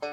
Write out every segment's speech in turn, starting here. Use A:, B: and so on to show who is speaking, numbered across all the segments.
A: I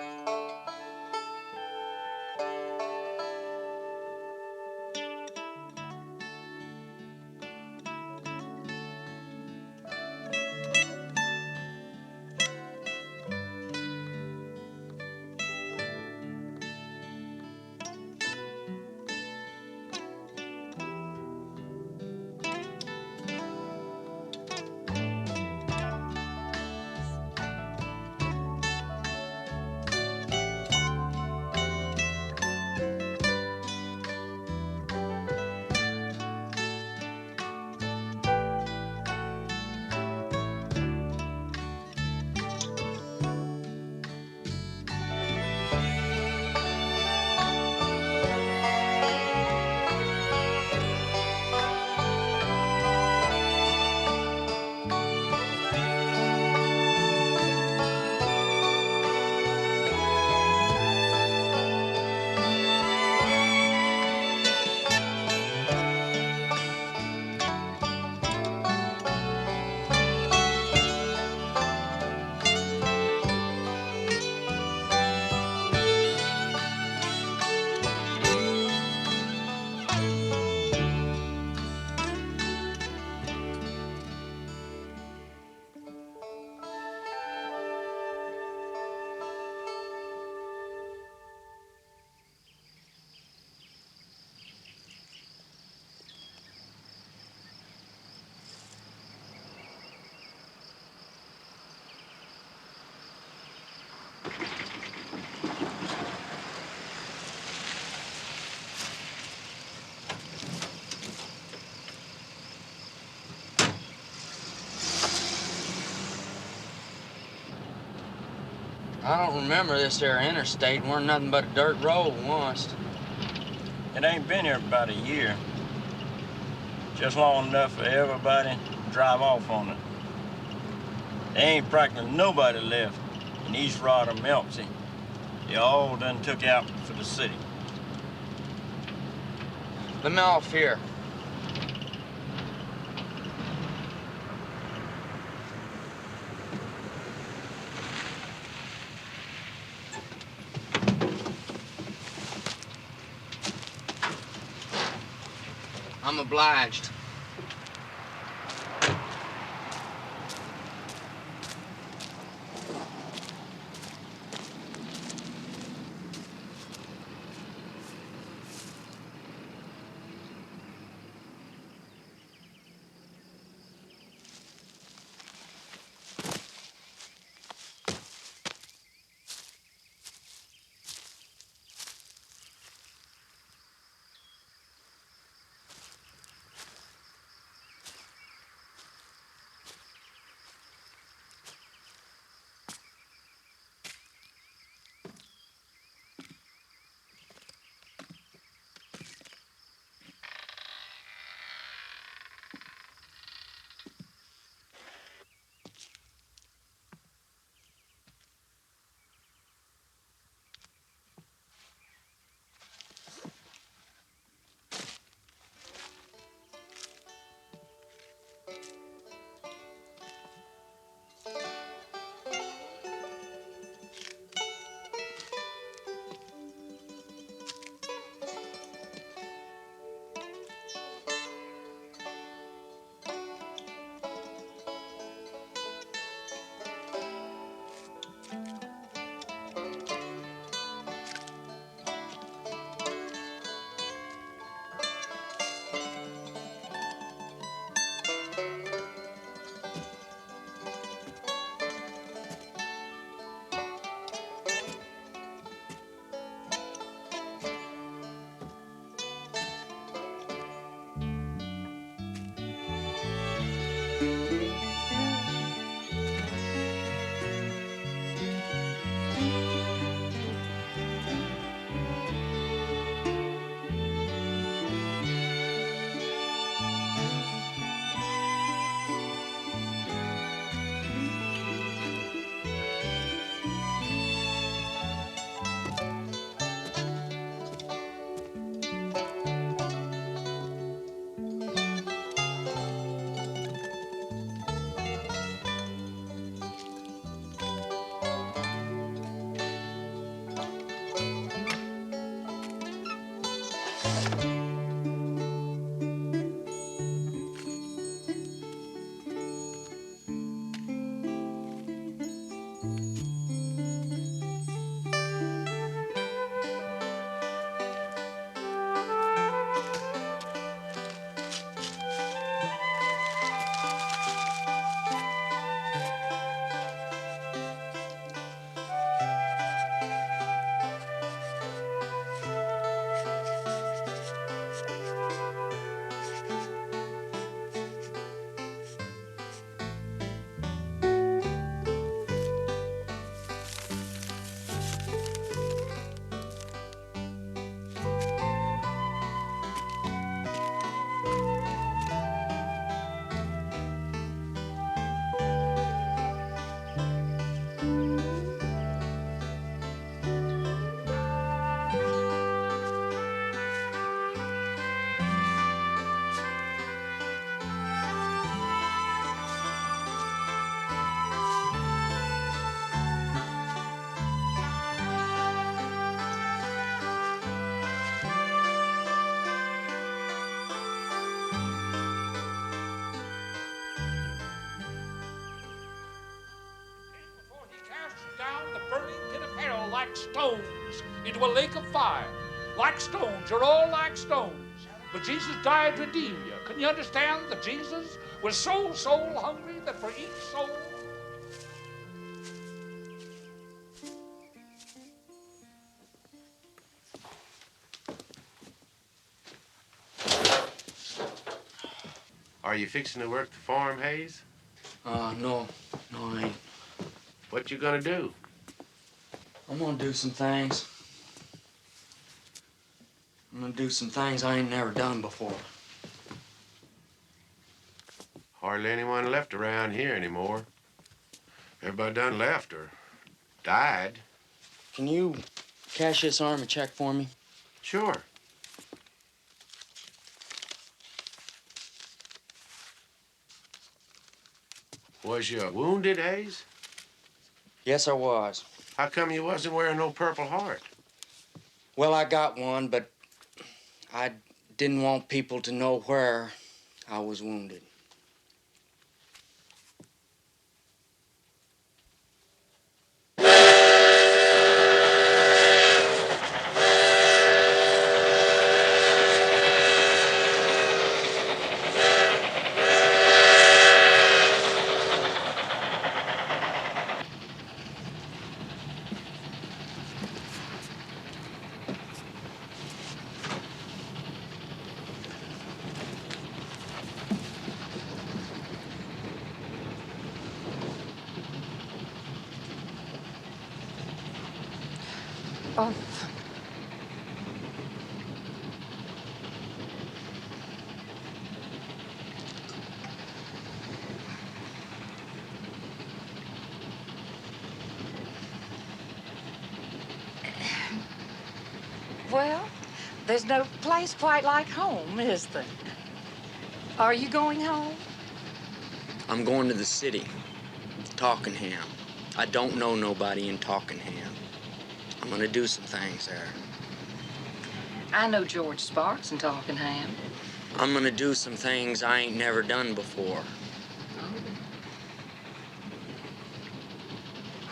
A: don't remember this there interstate. Weren't nothing but a dirt road once.
B: It ain't been here about a year. Just long enough for everybody to drive off on it. There ain't practically nobody left in East Rod or Melpsy. They all done took out for the city.
A: Let me off here. I'm obliged.
C: Like stones into a lake of fire. Like stones, you're all like stones. But Jesus died to redeem you. Can you understand that Jesus was so soul hungry that for each soul?
D: Are you fixing to work the farm, Hayes?
A: No, I ain't.
D: What you gonna do?
A: I'm gonna do some things. I'm gonna do some things I ain't never done before.
D: Hardly anyone left around here anymore. Everybody done left or died.
A: Can you cash this army check for me?
D: Sure. Was you wounded, Hayes?
A: Yes, I was.
D: How come you wasn't wearing no Purple Heart?
A: Well, I got one, but I didn't want people to know where I was wounded.
E: Oh. Well, there's no place quite like home, is there? Are you going home?
A: I'm going to the city, Taulkinham. I don't know nobody in Taulkinham. I'm gonna do some things there.
E: I know George Sparks in Taulkinham.
A: I'm gonna do some things I ain't never done before.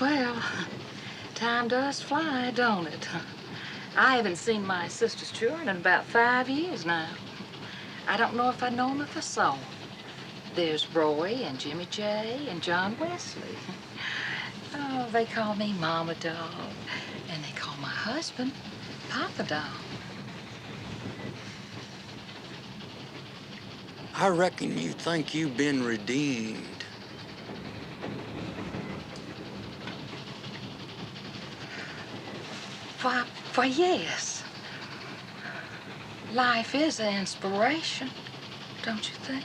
E: Well, time does fly, don't it? I haven't seen my sister's children in about 5 years now. I don't know if I know them if I saw them. There's Roy and Jimmy J and John Wesley. Oh, they call me Mama Dog, and they call my husband Papa Dog.
A: I reckon you think you've been redeemed.
E: Why, yes. Life is an inspiration, don't you think?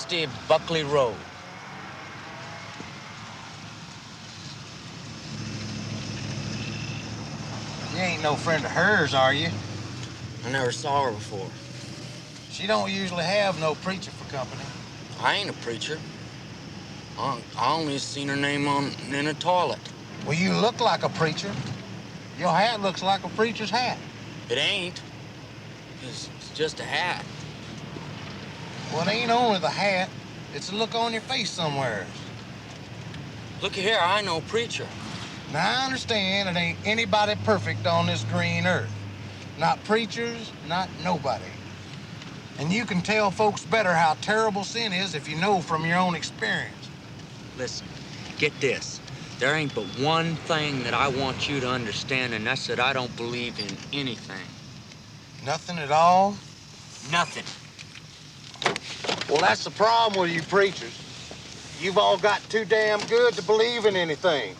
A: 60 Buckley Road.
F: You ain't no friend of hers, are you?
A: I never saw her before.
F: She don't usually have no preacher for company.
A: I ain't a preacher. I only seen her name in a toilet.
F: Well, you look like a preacher. Your hat looks like a preacher's hat.
A: It ain't. It's just a hat.
F: Well, it ain't only the hat. It's a look on your face somewhere.
A: Looky here, I know preacher.
F: Now, I understand it ain't anybody perfect on this green earth. Not preachers, not nobody. And you can tell folks better how terrible sin is if you know from your own experience.
A: Listen, get this. There ain't but one thing that I want you to understand, and that's that I don't believe in anything.
F: Nothing at all?
A: Nothing.
F: Well, that's the problem with you preachers. You've all got too damn good to believe in anything.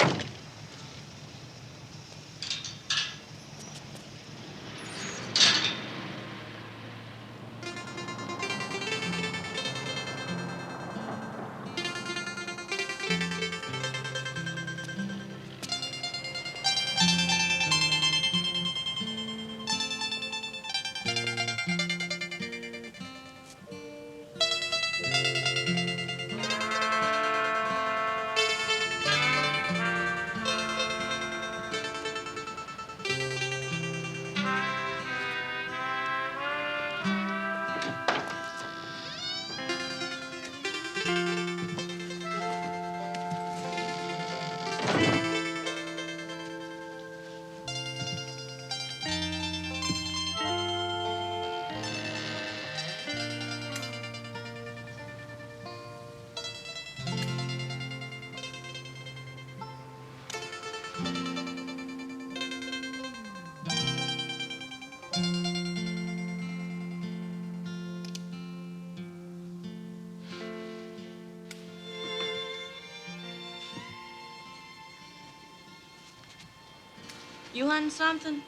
G: You hunting something?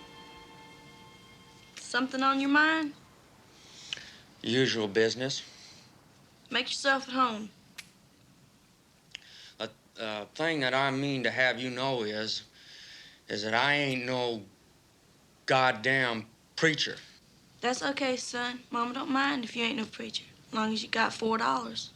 G: Something on your mind?
A: Usual business.
G: Make yourself at home.
A: A thing that I mean to have you know is that I ain't no goddamn preacher.
G: That's okay, son. Mama don't mind if you ain't no preacher, as long as you got $4.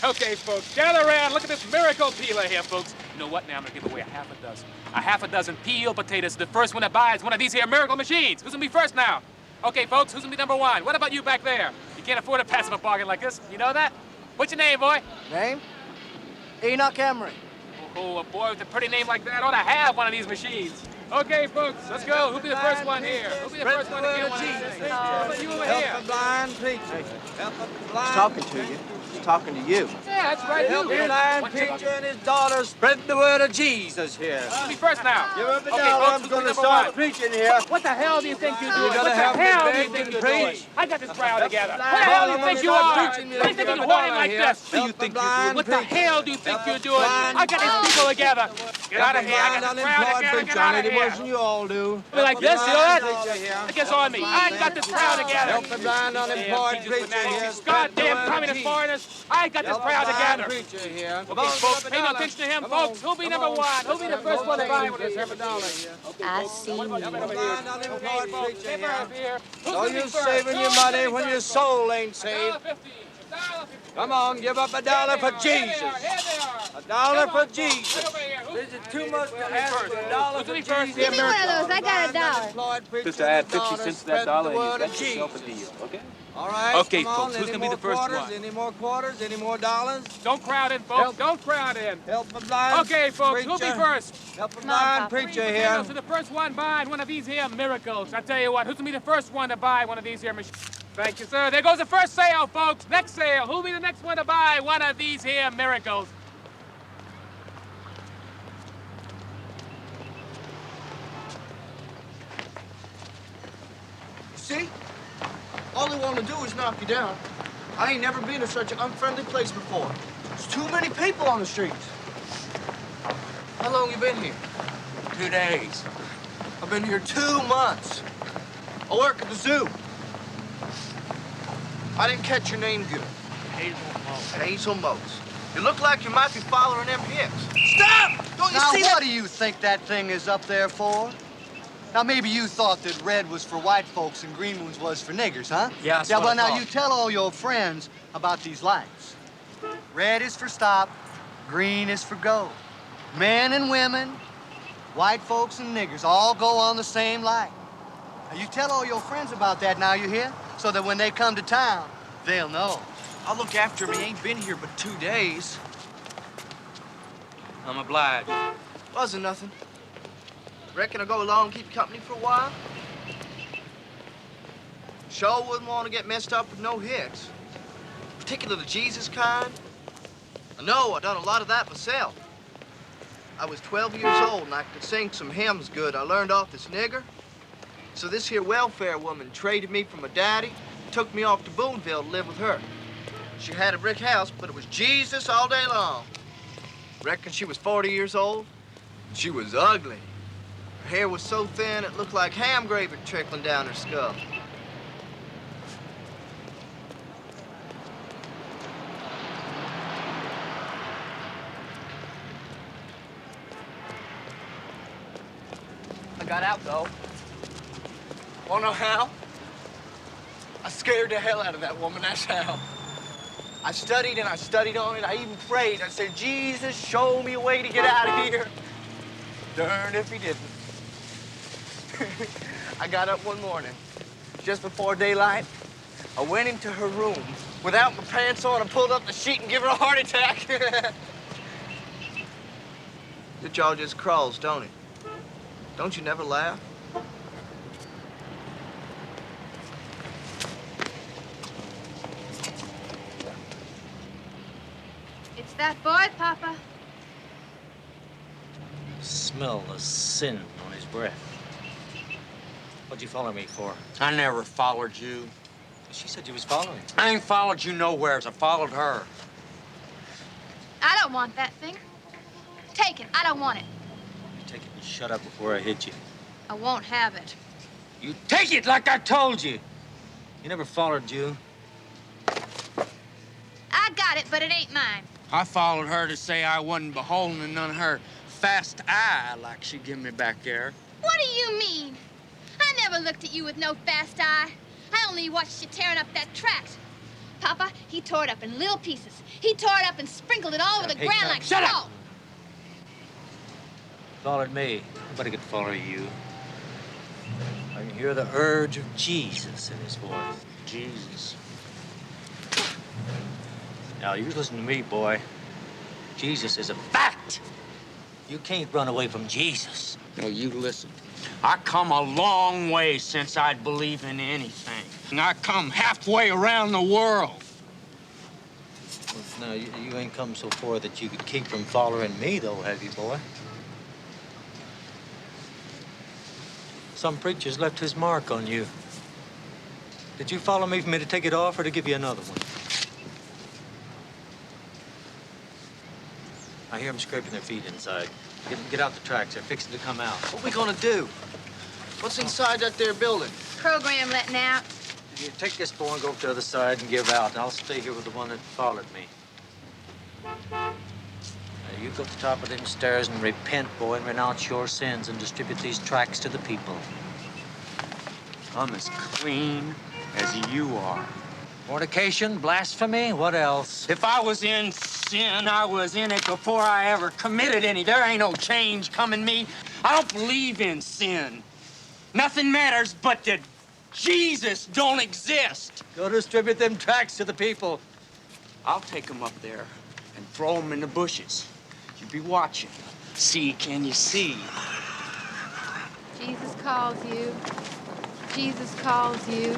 H: Okay, folks, gather around. Look at this miracle peeler here, folks. You know what? Now I'm gonna give away a half a dozen. A half a dozen peeled potatoes. The first one that buys one of these here miracle machines. Who's gonna be first now? Okay, folks, who's gonna be number one? What about you back there? You can't afford to pass up a bargain like this. You know that? What's your name, boy?
I: Name? Enoch Emery.
H: Oh, a boy with a pretty name like that ought to have one of these machines. Okay, folks, let's go. Who'll be the first one here? Who'll be the first one to get one of these? How about you over here?
I: Help the blind preacher. Help the blind. He's talking to you. He's talking to you.
H: Yeah, that's right.
I: Help the blind preacher and his daughter spread the word of Jesus here.
H: Who'll be first now?
I: Give up the
H: Okay,
I: dollar.
H: folks,
I: I'm going to
H: number
I: start
H: one.
I: preaching here.
H: What the hell do you think you're doing?
I: You're
H: What
I: gonna
H: the
I: have me
H: hell do you
I: beg
H: think
I: and
H: you're
I: preach.
H: doing? I got this crowd together. What the
I: blind
H: hell do you
I: preacher.
H: think you
I: Start
H: are?
I: preaching, you
H: What do you think
I: don't
H: you're
I: give a
H: whining
I: dollar
H: like
I: here.
H: this?
I: Help the blind
H: What the
I: preacher.
H: hell do you think
I: Help
H: you're
I: the
H: doing?
I: blind
H: I got these
I: preacher.
H: people together. Get out of here. I
I: Blind
H: got this crowd
I: unemployed
H: together.
I: preacher
H: Get
I: on
H: out
I: it.
H: of
I: It
H: here.
I: wasn't you all do.
H: Like this, you know that?
I: Preacher
H: It gets on me. I got this crowd together.
I: Help the blind unemployed preacher here.
H: These goddamn communist foreigners. I got this crowd together.
I: Preacher here.
H: Okay, folks, pay no attention to him, folks. Who'll be number one? Who'll be the first one to buy one of these?
J: I see you.
I: Blind unemployed preacher
H: Paper up
I: here.
H: here. Who's
I: So
H: gonna be
I: you're
H: first?
I: saving your money when your soul ain't saved.
H: $1.50.
I: Come on, give up a dollar for Jesus. A dollar for Jesus.
H: Is
I: it too much to ask for a dollar for Jesus?
J: Give me one of those. I got a dollar.
H: Just to add 50 cents to that dollar and you got yourself a deal, okay?
I: All right,
H: Okay,
I: come on.
H: folks, who's
I: Any
H: gonna be the
I: more
H: first
I: quarters?
H: one?
I: Any more quarters? Any more dollars?
H: Don't crowd in, folks. Don't crowd in.
I: Help the blind
H: Okay, folks, who'll be
I: preacher.
H: first?
I: Help the
J: Come on,
I: blind
J: Papa.
I: preacher
H: Three
I: here.
H: potatoes to the first one buying one of these here miracles. I tell you what, who's gonna be the first one to buy one of these here machines? Thank you, sir. There goes the first sale, folks. Next sale. Who'll be the next one to buy one of these here miracles?
K: See? All they want to do is knock you down. I ain't never been to such an unfriendly place before. There's too many people on the streets. How long you been here?
A: 2 days.
K: I've been here 2 months. I work at the zoo. I didn't catch your name good.
H: Hazel Motes.
K: Hazel Motes. You look like you might be following them hicks. Stop! Don't you
L: Now,
K: see
L: what
K: that?
L: do you think that thing is up there for? Now, maybe you thought that red was for white folks and green ones was for niggers, huh?
K: Yeah, that's
L: Yeah,
K: what
L: well,
K: I
L: now
K: thought.
L: you tell all your friends about these lights. Red is for stop, green is for go. Men and women, white folks and niggers all go on the same light. Now, you tell all your friends about that now, you hear? So that when they come to town, they'll know.
K: I'll look after him. He ain't been here but 2 days. I'm obliged. Wasn't nothing. Reckon I'll go along and keep you company for a while? Sure wouldn't want to get messed up with no hicks. Particularly the Jesus kind. I know, I done a lot of that myself. I was 12 years old and I could sing some hymns good. I learned off this nigger. So this here welfare woman traded me from my daddy, took me off to Boonville to live with her. She had a brick house, but it was Jesus all day long. Reckon she was 40 years old. She was ugly. Her hair was so thin it looked like ham gravy trickling down her skull. I got out, though. Wanna know how? I scared the hell out of that woman, that's how. I studied and I studied on it. I even prayed. I said, Jesus, show me a way to get out of here. Darn if he didn't. I got up one morning, just before daylight. I went into her room without my pants on. I pulled up the sheet and gave her a heart attack. Your jaw just crawls, don't it? Don't you never laugh?
J: It's that boy, Papa.
M: Smell the sin on his breath. What'd you follow me for?
A: I never followed you.
M: She said you was following.
A: I ain't followed you nowheres. I followed her.
J: I don't want that thing. Take it. I don't want it.
M: You take it and shut up before I hit you.
J: I won't have it.
M: You take it like I told you. You never followed you.
J: I got it, but it ain't mine.
A: I followed her to say I wasn't beholden to none of her fast eye like she give me back there.
J: What do you mean? I never looked at you with no fast eye. I only watched you tearing up that tract. Papa, he tore it up in little pieces. He tore it up and sprinkled it all over the ground like
M: shut
J: salt.
M: up! Followed me. Nobody could follow you. I can hear the urge of Jesus in his voice.
A: Jesus.
M: Now, you listen to me, boy. Jesus is a fact. You can't run away from Jesus.
A: No, you listen. I come a long way since I'd believe in anything. And I come halfway around the world.
M: Well, no, you ain't come so far that you could keep from following me, though, have you, boy? Some preacher's left his mark on you. Did you follow me for me to take it off or to give you another one? I hear them scraping their feet inside. Get out the tracks. They're fixing to come out.
K: What we gonna do? What's inside that there building?
J: Program letting out.
M: You take this boy and go up to the other side and give out, and I'll stay here with the one that followed me. Now, you go to the top of them stairs and repent, boy, and renounce your sins and distribute these tracts to the people.
A: I'm as clean as you are.
M: Fornication, blasphemy, what else?
A: If I was in sin, I was in it before I ever committed any. There ain't no change coming me. I don't believe in sin. Nothing matters but that Jesus don't exist.
M: Go distribute them tracts to the people.
A: I'll take them up there and throw them in the bushes. You be watching. See, can you see?
J: Jesus calls you. Jesus calls you.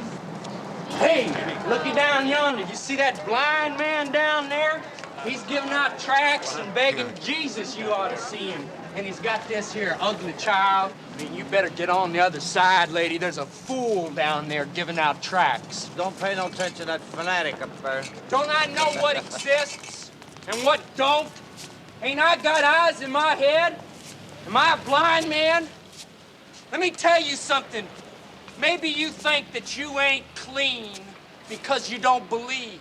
A: Hey, looky down yonder. You see that blind man down there? He's giving out tracts and begging Jesus you ought to see him. And he's got this here ugly child. I mean, you better get on the other side, lady. There's a fool down there giving out tracts.
L: Don't pay no attention to that fanatic up there.
A: Don't I know what exists and what don't? Ain't I got eyes in my head? Am I a blind man? Let me tell you something. Maybe you think that you ain't clean because you don't believe.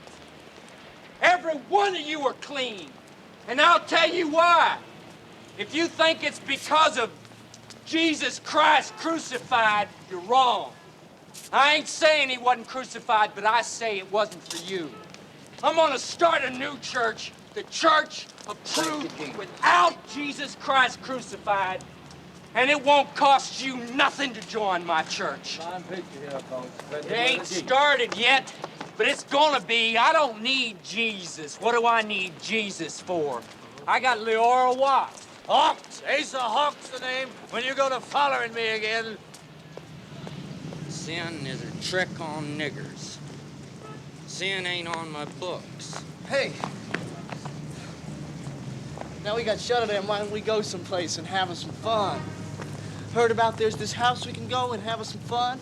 A: Every one of you are clean. And I'll tell you why. If you think it's because of Jesus Christ crucified, you're wrong. I ain't saying he wasn't crucified, but I say it wasn't for you. I'm gonna start a new church, the Church of Truth, without Jesus Christ crucified. And it won't cost you nothing to join my church. It ain't started yet, but it's gonna be. I don't need Jesus. What do I need Jesus for? I got Leora Watt.
I: Hawks, Asa Hawks the name, when you go to following me again.
A: Sin is a trick on niggers. Sin ain't on my books.
K: Hey. Now we got shut of them. Why don't we go someplace and have us some fun? Heard about there's this house we can go and have us some fun?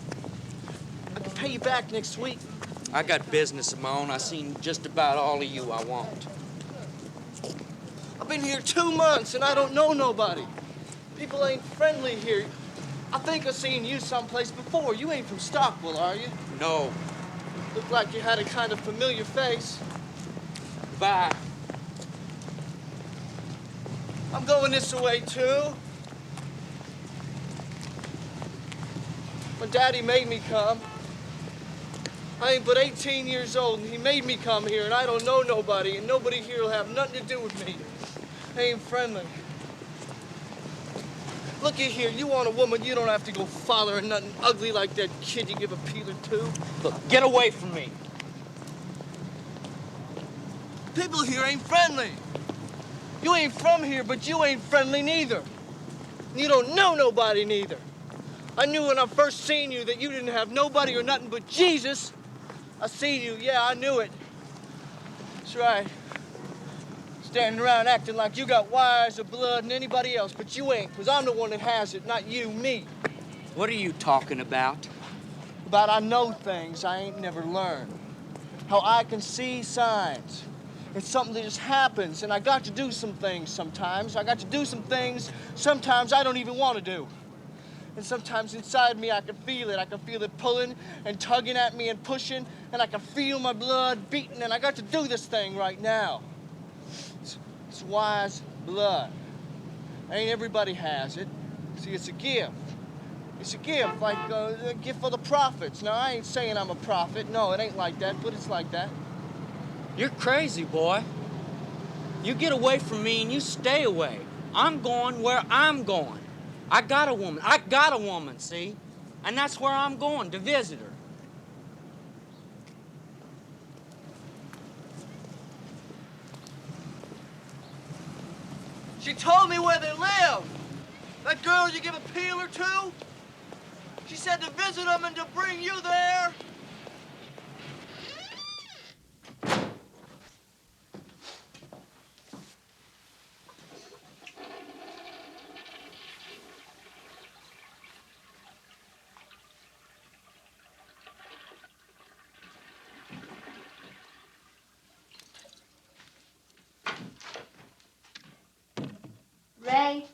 K: I can pay you back next week.
A: I got business of my own. I seen just about all of you I want.
K: I've been here 2 months and I don't know nobody. People ain't friendly here. I think I've seen you someplace before. You ain't from Stockwell, are you?
A: No.
K: Looked like you had a kind of familiar face.
A: Bye.
K: I'm going this way, too. My daddy made me come. I ain't but 18 years old, and he made me come here, and I don't know nobody, and nobody here will have nothing to do with me. They ain't friendly. Look at here, you want a woman, you don't have to go following nothing ugly like that kid you give a peeler to.
A: Look, get away from me.
K: People here ain't friendly. You ain't from here, but you ain't friendly neither. And you don't know nobody neither. I knew when I first seen you that you didn't have nobody or nothing but Jesus. I seen you, yeah, I knew it. That's right. Standing around acting like you got wires of blood than anybody else, but you ain't, because I'm the one that has it, not you, me.
A: What are you talking about?
K: About I know things I ain't never learned. How I can see signs. It's something that just happens, and I got to do some things sometimes. I got to do some things sometimes I don't even want to do. And sometimes inside me, I can feel it. I can feel it pulling and tugging at me and pushing, and I can feel my blood beating, and I got to do this thing right now. It's wise blood. Ain't everybody has it. See, it's a gift. It's a gift, like a gift for the prophets. Now, I ain't saying I'm a prophet. No, it ain't like that, but it's like that.
A: You're crazy, boy. You get away from me and you stay away. I'm going where I'm going. I got a woman, see? And that's where I'm going, to visit her.
K: She told me where they live. That girl you give a peeler to? She said to visit them and to bring you there.
J: Ray?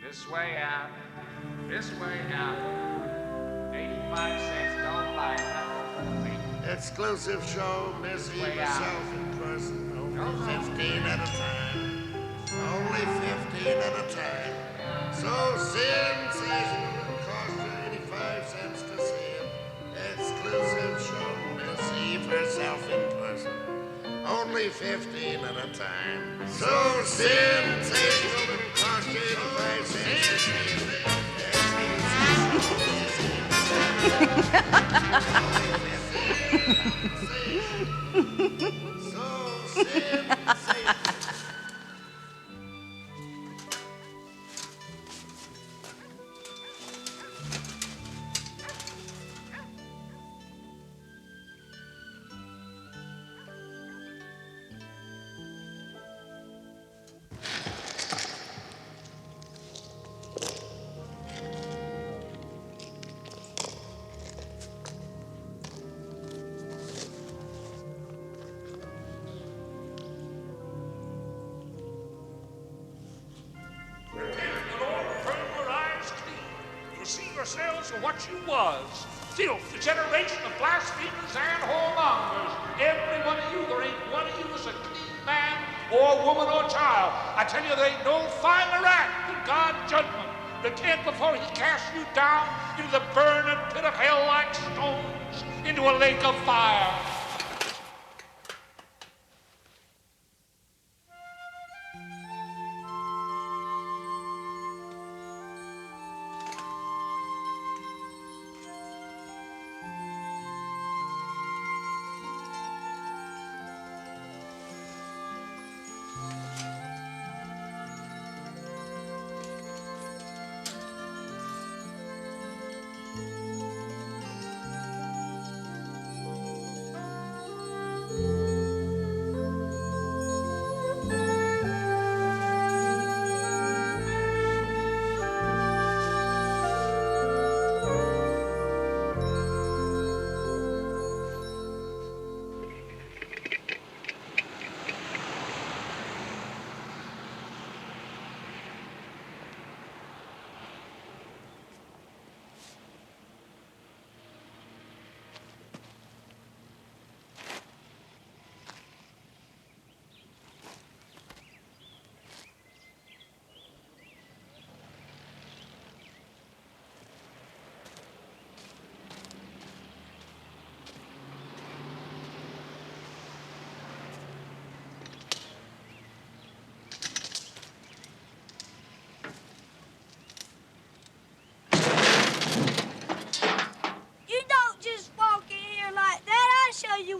C: This way out. This way out. 85 cents, don't buy nothing.
D: Exclusive show, Miss Eve herself in person. Only 15 at a time. Only 15 at a time. So sensational, it'll cost you 85 cents to see it. Exclusive show, Miss Eve herself in person. Only 15 at a time. So sensational, it'll cost you 85 cents to see it.
C: Yourselves for what you was. Filth, the generation of blasphemers and whoremongers. Every one of you, there ain't one of you is a clean man or woman or child. I tell you, there ain't no finer act than God's judgment. Repent before he casts you down into the burning pit of hell like stones, into a lake of fire.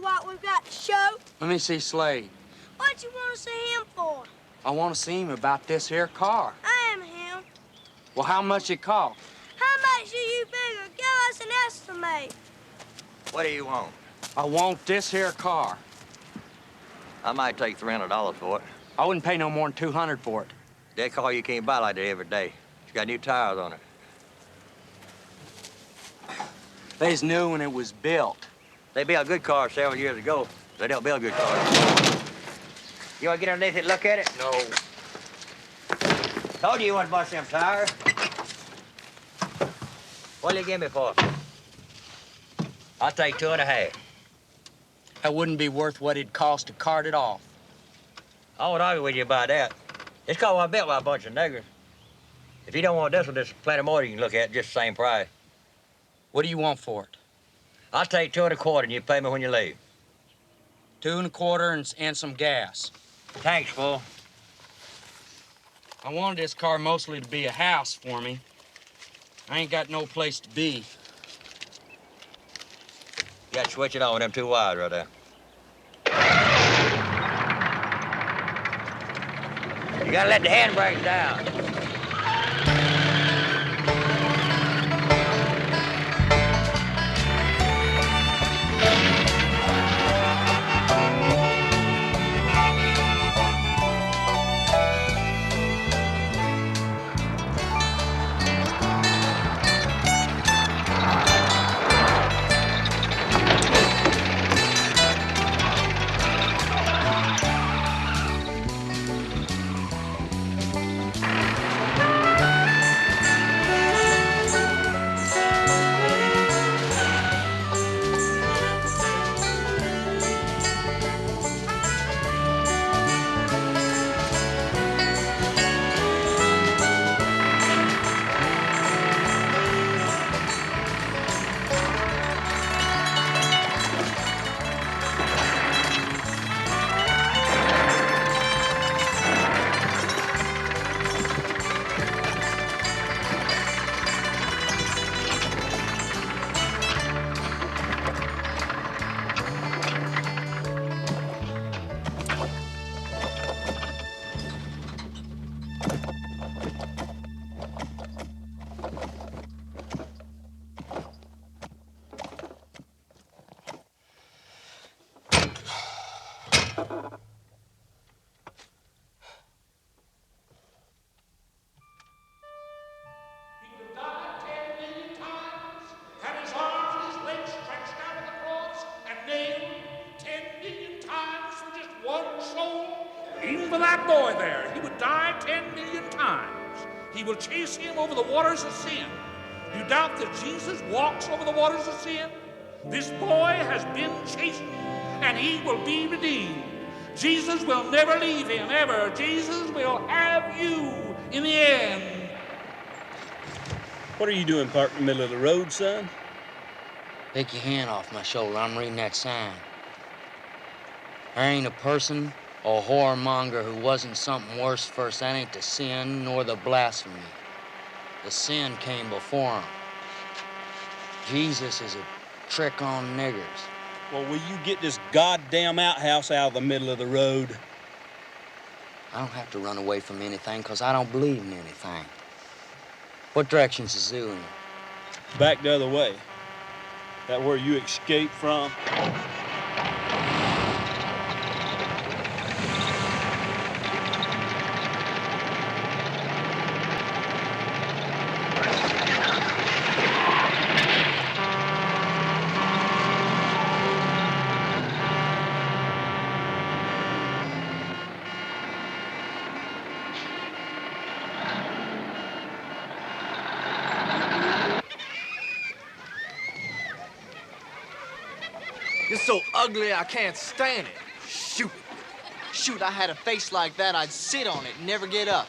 G: What we've got to show.
A: Let me see Slade.
G: What you want to see him for?
A: I want to see him about this here car.
G: I am him.
A: Well, how much it cost?
G: How much do you figure? Give us an estimate.
N: What do you want?
A: I want this here car.
N: I might take $300 for it.
A: I wouldn't pay no more than $200 for it.
N: That car you can't buy like that every day. It's got new tires on it.
A: They's new when it was built.
N: They built good cars several years ago. They don't build good cars. You want to get underneath it and look at it?
A: No.
N: Told you want to bust them tires. What'll you give me for? I'll take 2.5.
A: That wouldn't be worth what it'd cost to cart it off.
N: I won't argue with you about that. This car was built by a bunch of niggers. If you don't want this one, there's plenty more you can look at, just the same price.
A: What do you want for it?
N: I'll take 2.25 and you pay me when you leave.
A: 2.25 and some gas.
N: Thanks, fool.
A: I wanted this car mostly to be a house for me. I ain't got no place to be.
N: You got to switch it on with them 2 wires right there. You gotta let the handbrake down.
C: Had his arms and his legs stretched out on the cross and nailed 10 million times for just one soul. Even for that boy there, he would die 10 million times. He will chase him over the waters of sin. You doubt that Jesus walks over the waters of sin? This boy has been chastened, and he will be redeemed. Jesus will never leave him, ever. Jesus will have you in the end.
O: What are you doing parked in the middle of the road, son?
P: Take your hand off my shoulder. I'm reading that sign. There ain't a person or whoremonger who wasn't something worse first. That ain't the sin nor the blasphemy. The sin came before him. Jesus is a trick on niggers.
O: Well, will you get this goddamn outhouse out of the middle of the road?
P: I don't have to run away from anything, 'cause I don't believe in anything. What direction's the zoo in?
O: Back the other way. That where you escaped from?
K: You're so ugly, I can't stand it. Shoot. Shoot, I had a face like that, I'd sit on it and never get up.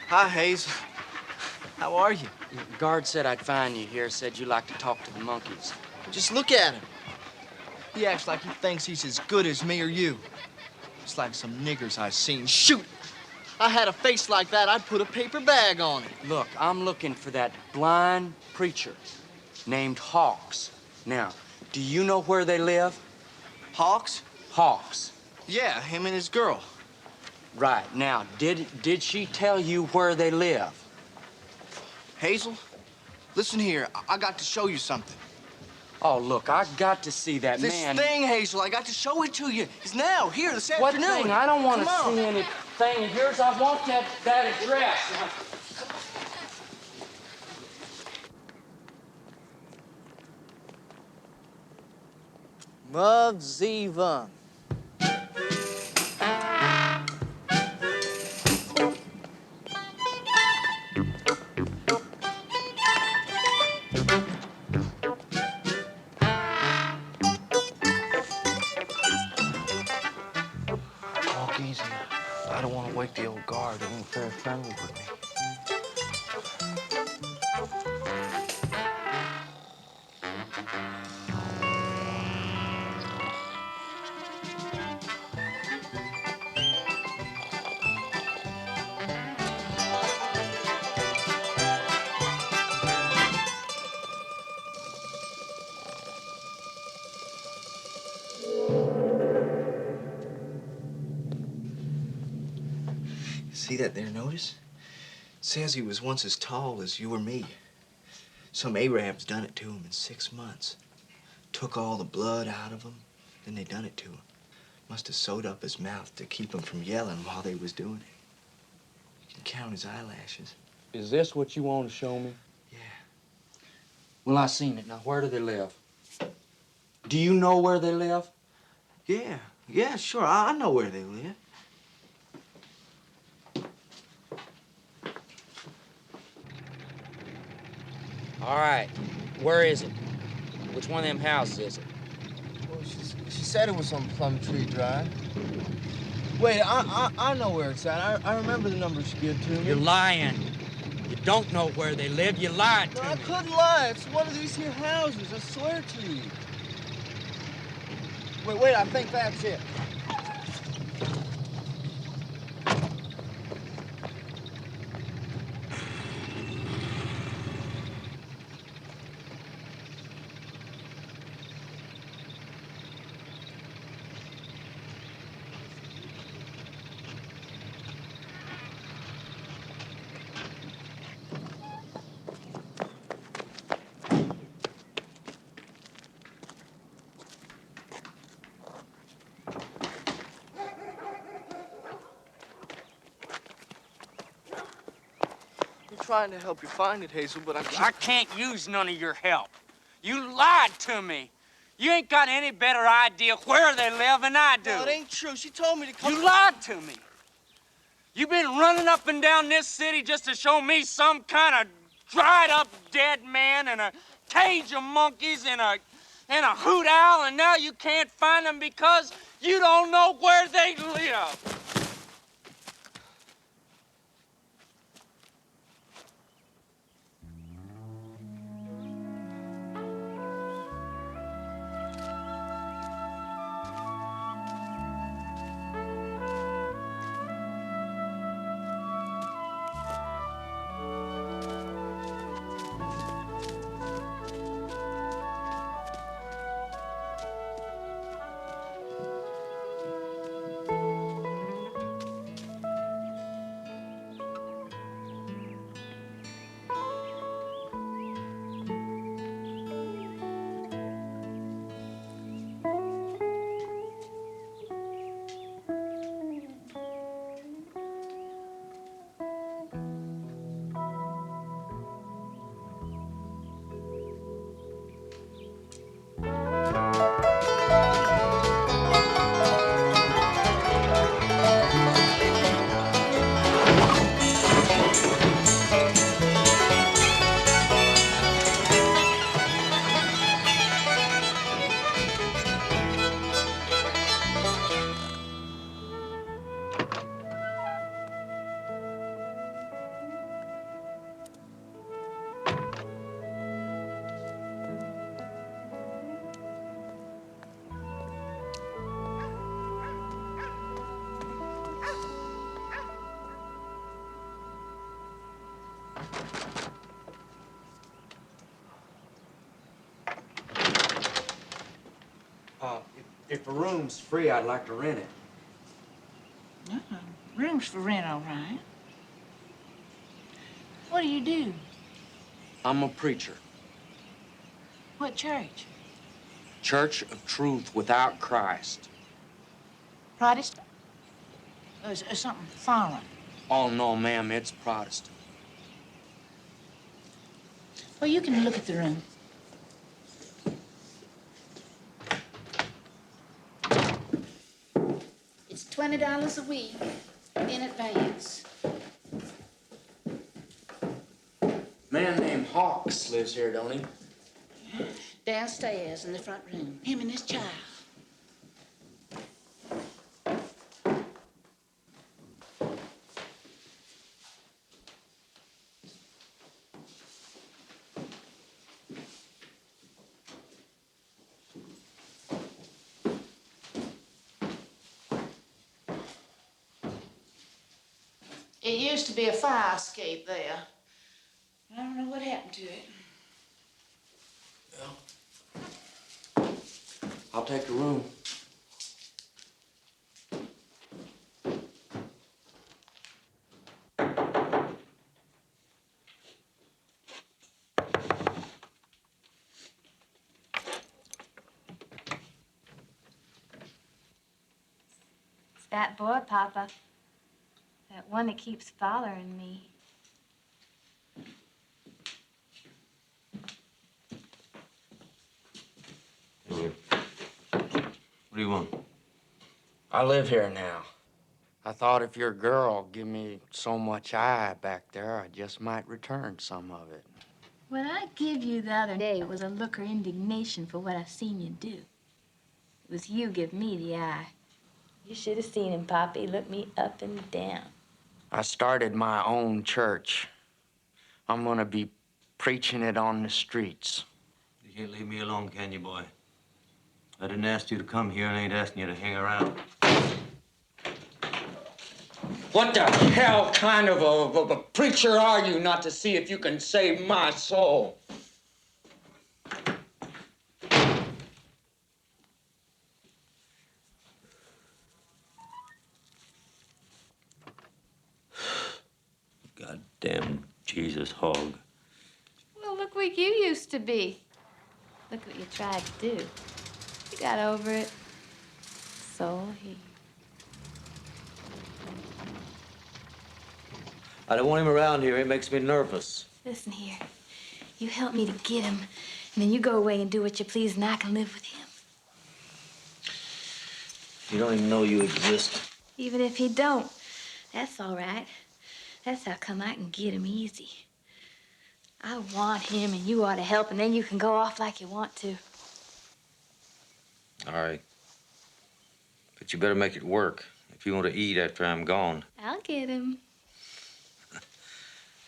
K: Hi, Hazel. How are you?
P: The guard said I'd find you here, said you like to talk to the monkeys.
K: Just look at him. He acts like he thinks he's as good as me or you. It's like some niggers I've seen. Shoot! I had a face like that, I'd put a paper bag on it.
P: Look, I'm looking for that blind preacher named Hawks. Now, do you know where they live?
K: Hawks?
P: Hawks.
K: Yeah, him and his girl.
P: Right. Now, did she tell you where they live?
K: Hazel, listen here. I got to show you something.
P: Oh, look, I got to see that
K: this
P: man.
K: This thing, Hazel, I got to show it to you. It's now, here, this afternoon.
P: What thing? I don't want to see anything of yours. I want that address.
K: Love Ziva. Walk easy. I don't want to wake the old guard. They ain't very friendly with me. See that there notice? It says he was once as tall as you or me. Some Arabs done it to him in 6 months. Took all the blood out of him, then they done it to him. Must have sewed up his mouth to keep him from yelling while they was doing it. You can count his eyelashes.
P: Is this what you want to show me?
K: Yeah.
P: Well, I seen it. Now, where do they live? Do you know where they live?
K: Yeah, sure. I know where they live.
P: All right. Where is it? Which one of them houses is it?
K: Well, she said it was on Plum Tree Drive. Wait, I know where it's at. I remember the number she gave to me.
P: You're lying. You don't know where they live. You lied to me.
K: I couldn't lie. It's one of these here houses. I swear to you. Wait, I think that's it. be trying to help you find it, Hazel, but
A: I can't use none of your help. You lied to me. You ain't got any better idea where they live than I do.
K: No, it ain't true. She told me to come.
A: You lied to me. You've been running up and down this city just to show me some kind of dried-up dead man and a cage of monkeys and a hoot owl, and now you can't find them because you don't know where they live.
Q: If a room's free, I'd like to rent it.
E: Room's for rent, all right. What do you do?
Q: I'm a preacher.
E: What church?
Q: Church of Truth Without Christ.
E: Protestant? Or something foreign?
Q: Oh, no, ma'am, it's Protestant.
E: Well, you can look at the room. It's $20 a week in advance.
Q: Man named Hawks lives here, don't he?
E: Downstairs in the front room. Him and his child. It used to be a fire escape there. I don't know what happened to it.
Q: I'll take the room.
J: It's that boy, Papa. That one that keeps following me.
Q: What do you want? I live here now. I thought if your girl give me so much eye back there, I just might return some of it.
J: What I give you the other day was a look or indignation for what I seen you do. It was you give me the eye. You should have seen him, Poppy. He looked me up and down.
Q: I started my own church. I'm gonna be preaching it on the streets.
M: You can't leave me alone, can you, boy? I didn't ask you to come here and I ain't asking you to hang around.
Q: What the hell kind of a preacher are you not to see if you can save my soul?
M: Goddamn Jesus hog.
J: Well, look where you used to be. Look what you tried to do. You got over it. So he.
M: I don't want him around here. He makes me nervous.
R: Listen here. You help me to get him, and then you go away and do what you please, and I can live with him.
M: You don't even know you exist.
R: Even if he don't, that's all right. That's how come I can get him easy. I want him, and you ought to help, and then you can go off like you want to.
M: All right. But you better make it work if you want to eat after I'm gone.
R: I'll get him.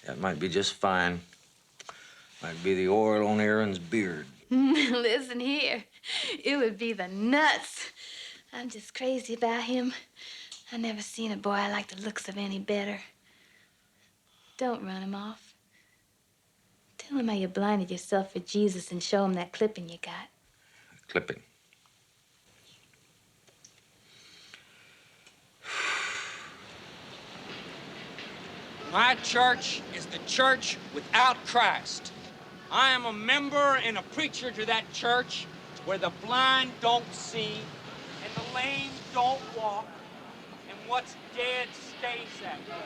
M: That might be just fine. Might be the oil on Aaron's beard.
R: Listen here. It would be the nuts. I'm just crazy about him. I never seen a boy I like the looks of any better. Don't run him off. Tell him how you blinded yourself for Jesus and show him that clipping you got.
M: Clipping.
A: My church is the church without Christ. I am a member and a preacher to that church where the blind don't see and the lame don't walk and what's dead stays that way.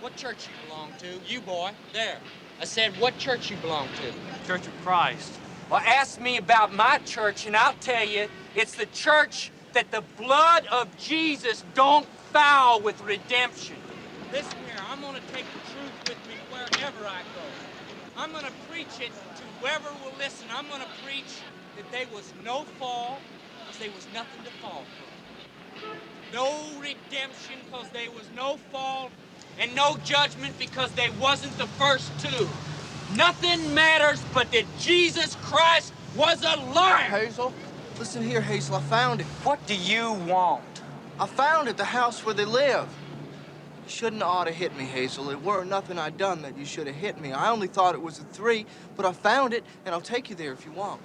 A: What church you belong to? You, boy. There. I said, what church you belong to?
S: Church of Christ.
A: Well, ask me about my church, and I'll tell you, it's the church that the blood of Jesus don't foul with redemption. Listen here, I'm going to take the truth with me wherever I go. I'm going to preach it to whoever will listen. I'm going to preach that there was no fall because there was nothing to fall from. No redemption because there was no fall, and no judgment because there wasn't the first two. Nothing matters but that Jesus Christ was a liar.
K: Hazel, listen here, Hazel, I found it.
A: What do you want?
K: I found it, the house where they live. You shouldn't ought to hit me, Hazel. It weren't nothing I done that you should have hit me. I only thought it was a 3, but I found it, and I'll take you there if you want.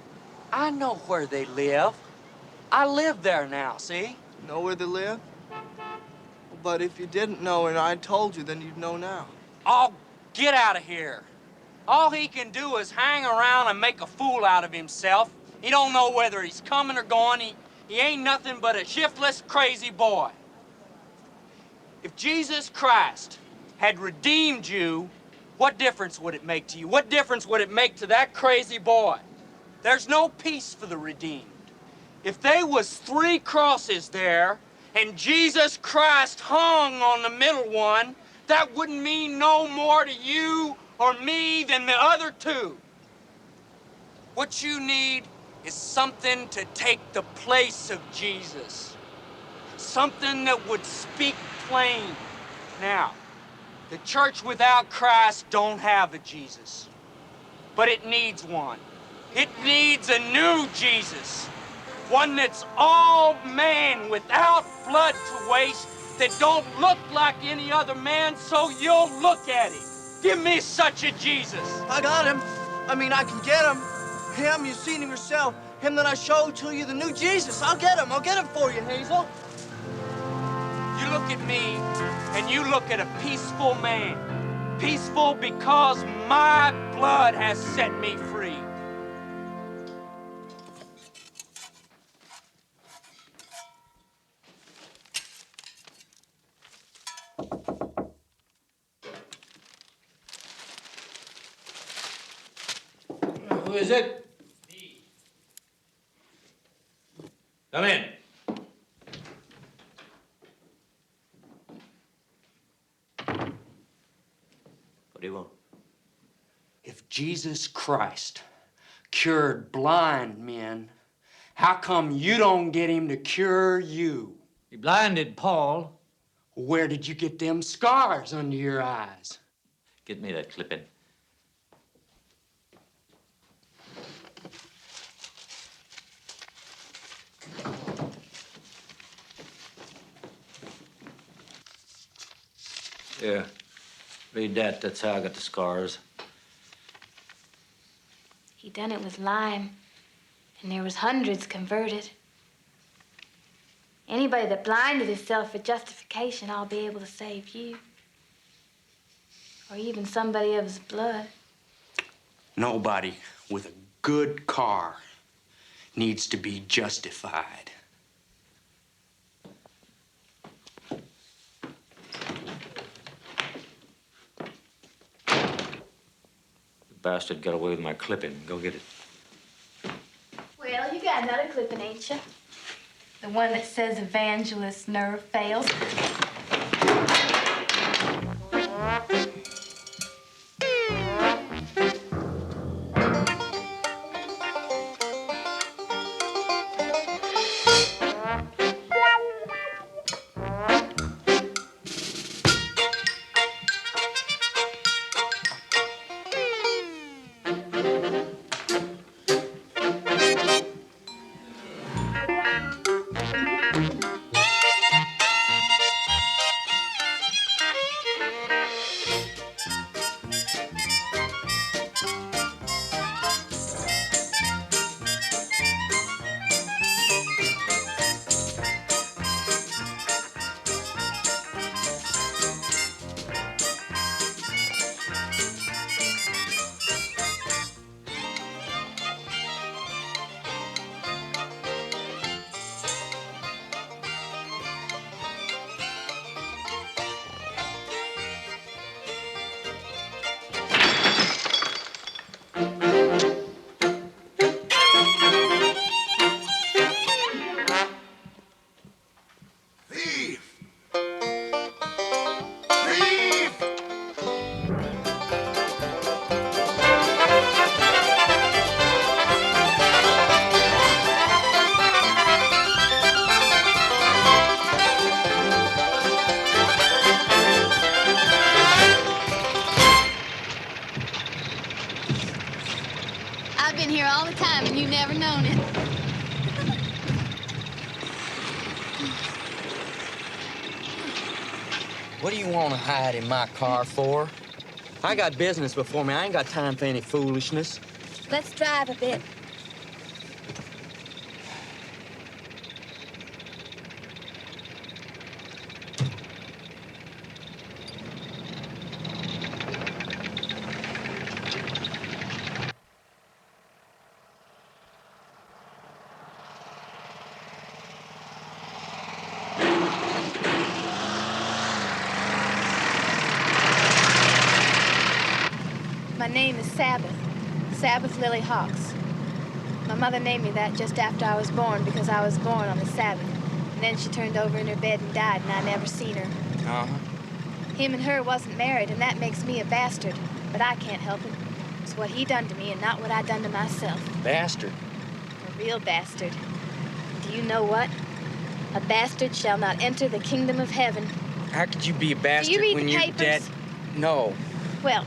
A: I know where they live. I live there now, see?
K: Know where they live? But if you didn't know and I told you, then you'd know now.
A: Oh, get out of here. All he can do is hang around and make a fool out of himself. He don't know whether he's coming or going. He ain't nothing but a shiftless, crazy boy. If Jesus Christ had redeemed you, what difference would it make to you? What difference would it make to that crazy boy? There's no peace for the redeemed. If there was 3 crosses there and Jesus Christ hung on the middle one, that wouldn't mean no more to you or me than the other 2. What you need is something to take the place of Jesus. Something that would speak plain. Now, the church without Christ don't have a Jesus, but it needs one. It needs a new Jesus. One that's all man without blood to waste, that don't look like any other man, so you'll look at him. Give me such a Jesus.
K: I got him. I mean, I can get him. Him, you've seen him yourself. Him that I showed to you, the new Jesus. I'll get him. I'll get him for you, Hazel.
A: You look at me, and you look at a peaceful man. Peaceful because my blood has set me free.
M: Who is it? Me. Come in. What do you want?
A: If Jesus Christ cured blind men, how come you don't get him to cure you?
M: He blinded Paul.
A: Where did you get them scars under your eyes?
M: Get me that clipping. Here, read that. That's how I got the scars.
R: He done it with lime, and there was hundreds converted. Anybody that blinded himself for justification, I'll be able to save you. Or even somebody of his blood.
A: Nobody with a good car needs to be justified.
M: bastard got away with my clipping. Go get it.
R: Well, you got another clipping, ain't you? The one that says evangelist nerve fails.
J: I've been here all the time and you've never known it.
P: What do you want to hide in my car for? I got business before me. I ain't got time for any foolishness.
R: Let's drive a bit. My name is Sabbath. Sabbath Lily Hawks. My mother named me that just after I was born because I was born on the Sabbath. And then she turned over in her bed and died, and I never seen her.
P: Uh-huh.
R: Him and her wasn't married, and that makes me a bastard. But I can't help it. It's what he done to me and not what I done to myself.
P: Bastard.
R: A real bastard. Do you know what? A bastard shall not enter the kingdom of heaven.
P: How could you be a bastard
R: Do you read
P: when
R: the
P: you're
R: papers?
P: dead? No.
R: Well,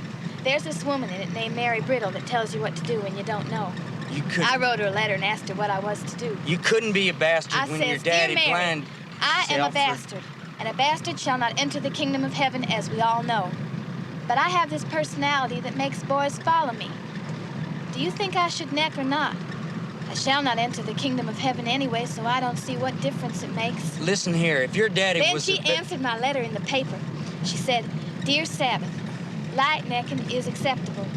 R: there's this woman in it named Mary Brittle that tells you what to do when you don't know.
P: You couldn't.
R: I wrote her a letter and asked her what I was to do.
P: You couldn't be a bastard
R: I
P: when
R: says,
P: your daddy
R: Dear Mary,
P: blind.
R: I am a
P: self for-
R: bastard, and a bastard shall not enter the kingdom of heaven, as we all know. But I have this personality that makes boys follow me. Do you think I should neck or not? I shall not enter the kingdom of heaven anyway, so I don't see what difference it makes.
P: Listen here, if your daddy
R: Then
P: was
R: she
P: a
R: answered my letter in the paper. She said, Dear Sabbath, light necking is acceptable.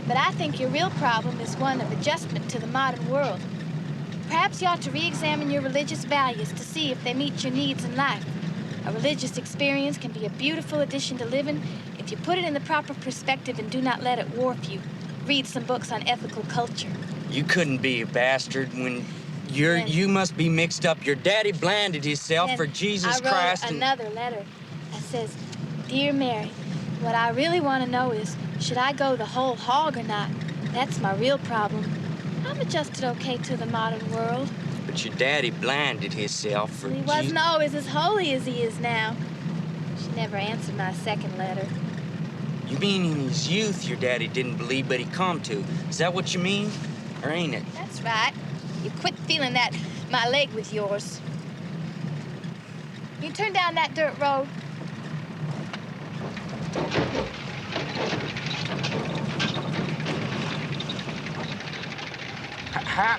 R: But I think your real problem is one of adjustment to the modern world. Perhaps you ought to re-examine your religious values to see if they meet your needs in life. A religious experience can be a beautiful addition to living if you put it in the proper perspective and do not let it warp you. Read some books on ethical culture.
P: You couldn't be a bastard when you must be mixed up. Your daddy blinded himself
R: Then
P: for Jesus
R: I wrote
P: Christ. And
R: another letter that says, Dear Mary, what I really want to know is, should I go the whole hog or not? That's my real problem. I'm adjusted okay to the modern world.
P: But your daddy blinded himself for
R: He wasn't always as holy as he is now. She never answered my second letter.
P: You mean in his youth your daddy didn't believe, but he come to? Is that what you mean? Or ain't it?
R: That's right. You quit feeling that my leg with yours. You turn down that dirt road.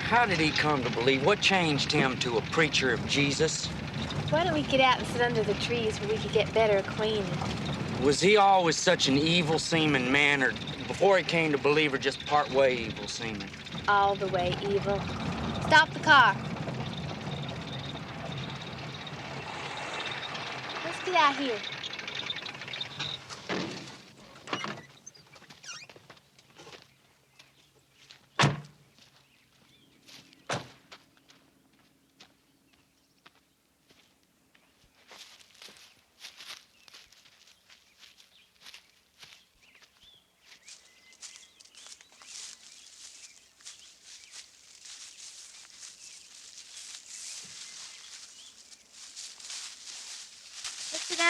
P: How did he come to believe? What changed him to a preacher of Jesus?
R: Why don't we get out and sit under the trees where we could get better acquainted?
P: Was he always such an evil seeming man, or before he came to believe, or just part way evil seeming?
R: All the way evil. Stop the car. Let's get out here.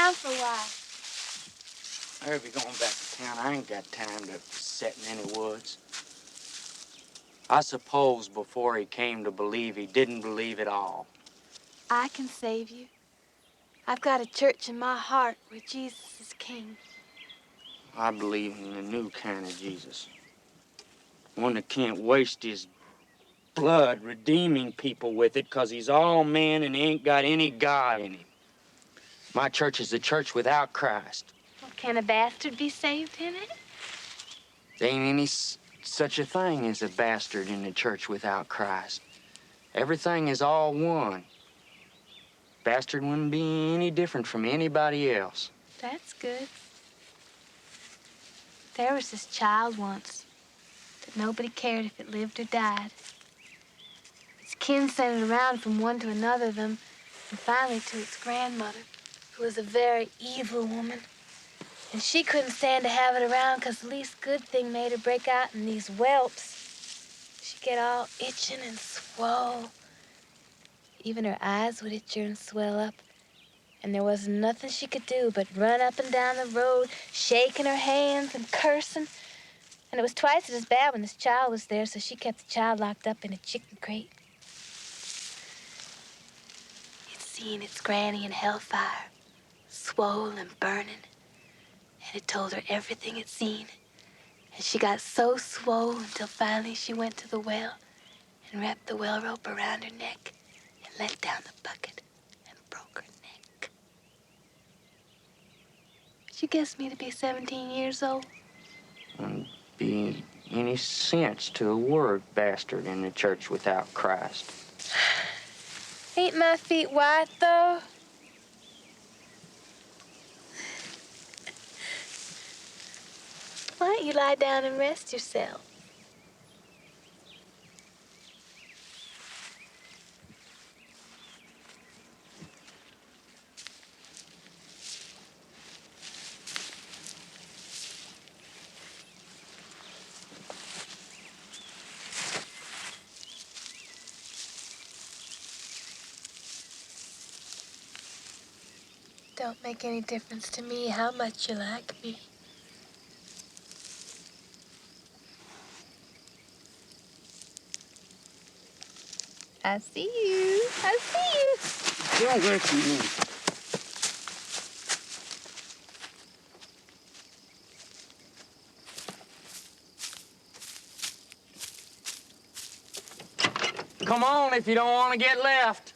R: around for a while.
Q: I heard you going back to town. I ain't got time to sit in any woods. I suppose before he came to believe, he didn't believe at all.
R: I can save you. I've got a church in my heart where Jesus is king.
Q: I believe in a new kind of Jesus. One that can't waste his blood redeeming people with it because he's all man and ain't got any God in him. My church is a church without Christ.
R: Well, can a bastard be saved in it?
Q: There ain't any such a thing as a bastard in the church without Christ. Everything is all one. Bastard wouldn't be any different from anybody else.
R: That's good. There was this child once that nobody cared if it lived or died. Its kin sent it around from one to another of them, and finally to its grandmother, who was a very evil woman. And she couldn't stand to have it around because the least good thing made her break out in these whelps. She'd get all itching and swole. Even her eyes would itch her and swell up. And there wasn't nothing she could do but run up and down the road, shaking her hands and cursing. And it was twice as bad when this child was there, so she kept the child locked up in a chicken crate. It's seen its granny in hellfire, swole and burning. And it told her everything it's seen. And she got so swole until finally she went to the well and wrapped the well rope around her neck and let down the bucket and broke her neck. Did you guess me to be 17 years old?
Q: Wouldn't be any sense to a word bastard in the church without Christ.
R: Ain't my feet white, though? Why don't you lie down and rest yourself? Don't make any difference to me how much you like me. I see you. I see you.
Q: Don't look at me. Come on if you don't want to get left.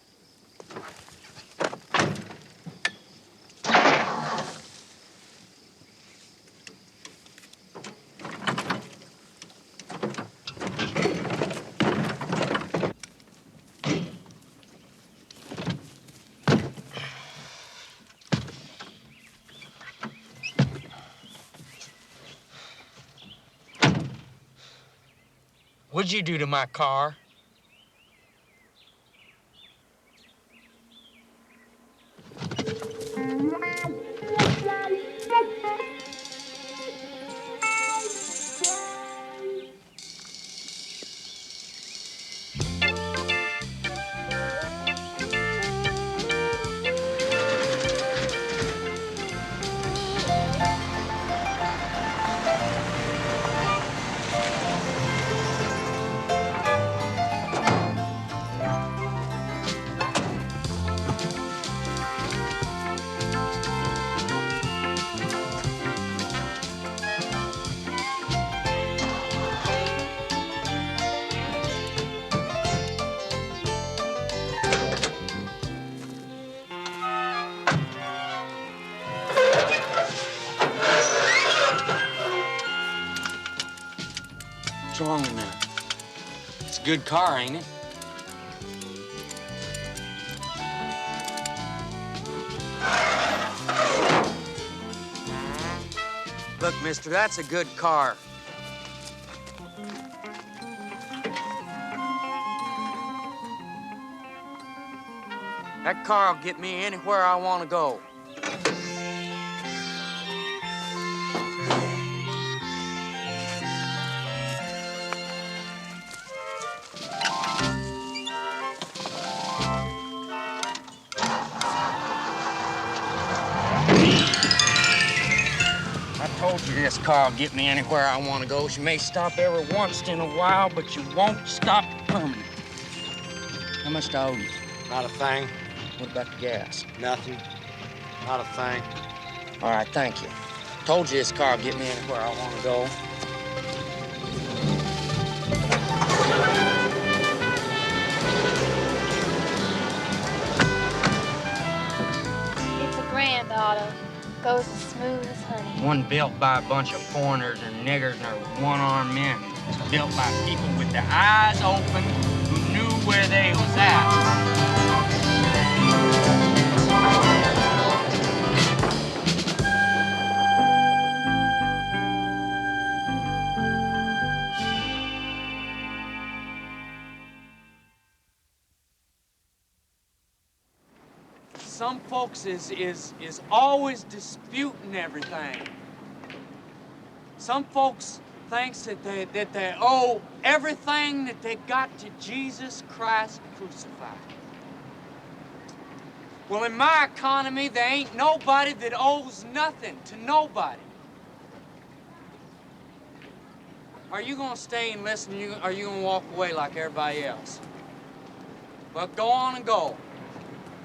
Q: What'd you do to my car? What's wrong with that? It's a good car, ain't it? Look, mister, that's a good car. That car will get me anywhere I want to go. car will get me anywhere I want to go. She may stop every once in a while, but you won't stop permanent. How much do I owe you?
F: Not a thing.
Q: What about the gas?
F: Nothing. Not a thing.
Q: All right, thank you. Told you this car will get me anywhere I want to go.
R: It's a grand auto. Goes as smooth as honey.
Q: One built by a bunch of foreigners and niggers and their one-armed men. It's built by people with their eyes open who knew where they was at.
A: Some folks is always disputing everything. Some folks thinks that they owe everything that they got to Jesus Christ crucified. Well, in my economy, there ain't nobody that owes nothing to nobody. Are you gonna stay and listen, or are you gonna walk away like everybody else? Well, go on and go.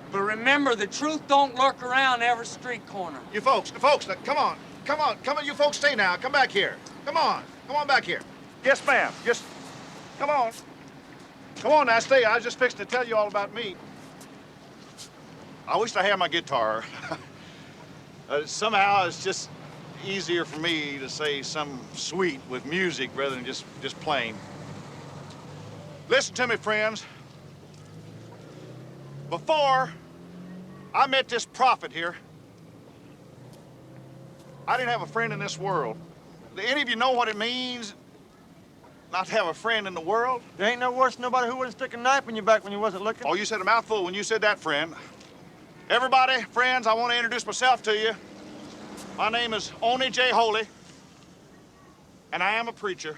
A: But remember, the truth don't lurk around every street corner.
S: You folks, come on, you folks stay now, come back here. Come on back here. Yes, ma'am, just, come on. Come on now, stay, I was just fixing to tell you all about me. I wish I had my guitar. Somehow it's just easier for me to say some sweet with music rather than just plain. Listen to me, friends. Before I met this prophet here, I didn't have a friend in this world. Do any of you know what it means not to have a friend in the world?
I: There ain't no worse than nobody who wouldn't stick a knife in your back when you wasn't looking.
S: Oh, you said a mouthful when you said that, friend. Everybody, friends, I want to introduce myself to you. My name is Oney J. Holy, and I am a preacher.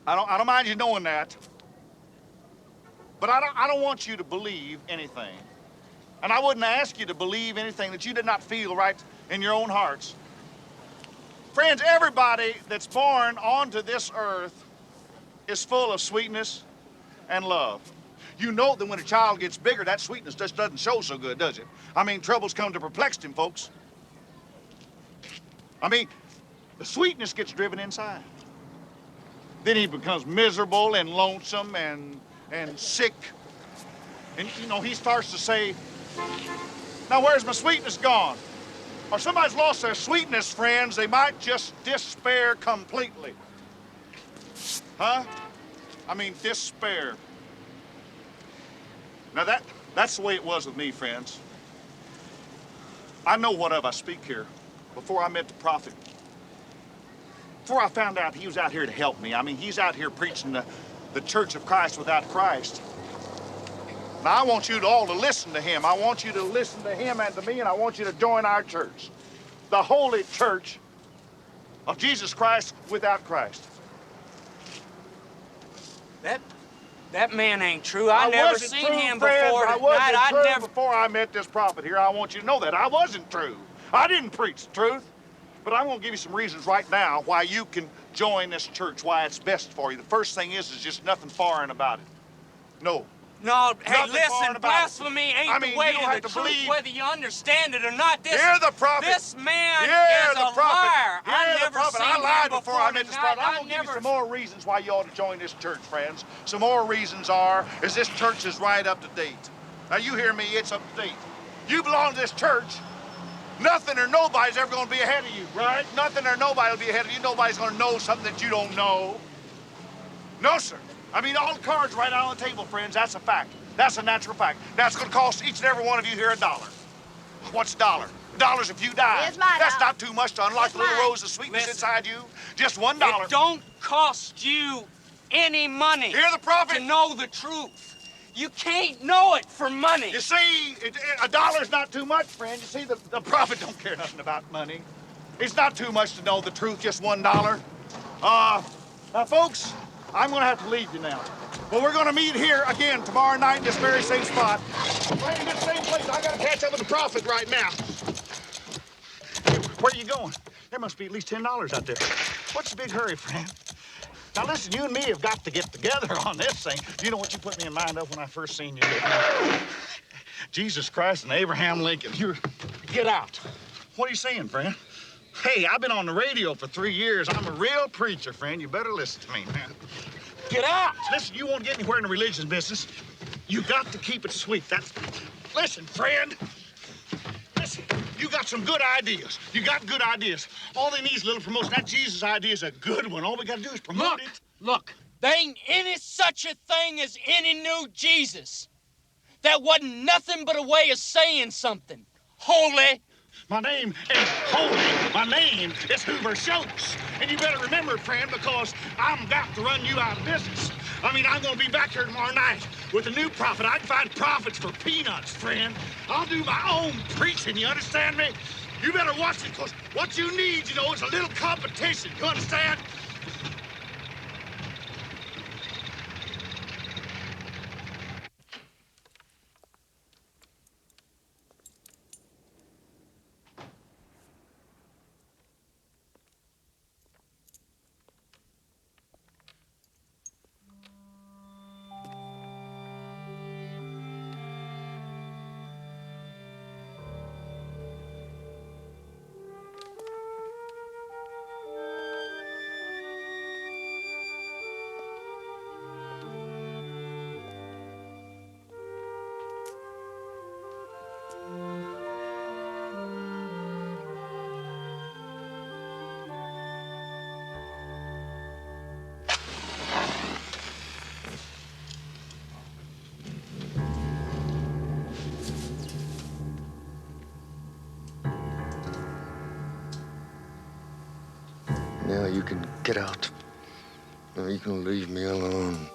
S: I don't mind you knowing that. But I don't want you to believe anything. And I wouldn't ask you to believe anything that you did not feel right in your own hearts. Friends, everybody that's born onto this earth is full of sweetness and love. You know that when a child gets bigger, that sweetness just doesn't show so good, does it? I mean, troubles come to perplex him, folks. I mean, the sweetness gets driven inside. Then he becomes miserable and lonesome and sick. And, you know, he starts to say, now where's my sweetness gone? Or somebody's lost their sweetness, friends. They might just despair completely. Huh? I mean, despair. Now that's the way it was with me, friends. I know what of I speak here. Before I met the prophet, before I found out he was out here to help me, I mean, he's out here preaching the Church of Christ without Christ. Now, I want you all to listen to him. I want you to listen to him and to me, and I want you to join our church, the Holy Church of Jesus Christ without Christ.
A: That man ain't true. I never seen him before
S: I wasn't
A: tonight.
S: true
A: I never.
S: Before I met this prophet here. I want you to know that. I wasn't true. I didn't preach the truth. But I'm going to give you some reasons right now why you can join this church, why it's best for you. The first thing is just nothing foreign about it. No.
A: No, hey,
S: Nothing
A: listen,
S: foreign about
A: blasphemy ain't the way to the truth, whether you understand it or not.
S: Hear the prophet.
A: This man
S: Hear
A: is
S: the
A: a
S: prophet.
A: liar.
S: Hear
A: I
S: the
A: never
S: prophet.
A: seen
S: I lied
A: him
S: before I met this prophet.
A: tonight.
S: I'm going to give you some more reasons why you ought to join this church, friends. Some more reasons is this church is right up to date. Now, you hear me, it's up to date. You belong to this church. Nothing or nobody's ever going to be ahead of you, right? Nothing or nobody will be ahead of you. Nobody's going to know something that you don't know. No, sir. I mean, all the cards right out on the table, friends. That's a fact. That's a natural fact. That's going to cost each and every one of you here $1. What's $1? $1 if you die.
J: Here's my
S: That's
J: dollar.
S: not too much to unlock the little rose of sweetness inside you. Just $1.
A: It don't cost you any money.
S: Hear the prophet?
A: To know the truth. You can't know it for money.
S: You see, $1's not too much, friend. You see, the prophet don't care nothing about money. It's not too much to know the truth, just $1. Now, folks, I'm going to have to leave you now. But we're going to meet here again tomorrow night in this very same spot. Right in this same place. I got to catch up with the prophet right now. Where are you going? There must be at least $10 out there. What's the big hurry, friend? Now, listen, you and me have got to get together on this thing. You know what you put me in mind of when I first seen you? Jesus Christ and Abraham Lincoln. Get out. What are you saying, friend? Hey, I've been on the radio for 3 years. I'm a real preacher, friend. You better listen to me, man. Get out! Listen, you won't get anywhere in the religious business. You got to keep it sweet. Listen, friend. Listen, you got some good ideas. You got good ideas. All they need is a little promotion. That Jesus idea is a good one. All we got to do is promote it.
Q: Look, there ain't any such a thing as any new Jesus. That wasn't nothing but a way of saying something. Holy.
S: My name ain't Holy. My name is Hoover Schultz. And you better remember it, friend, because I'm about to run you out of business. I mean, I'm going to be back here tomorrow night with a new prophet. I can find prophets for peanuts, friend. I'll do my own preaching, you understand me? You better watch it, because what you need, you know, is a little competition. You understand?
T: Now you can get out. Now you can leave me alone.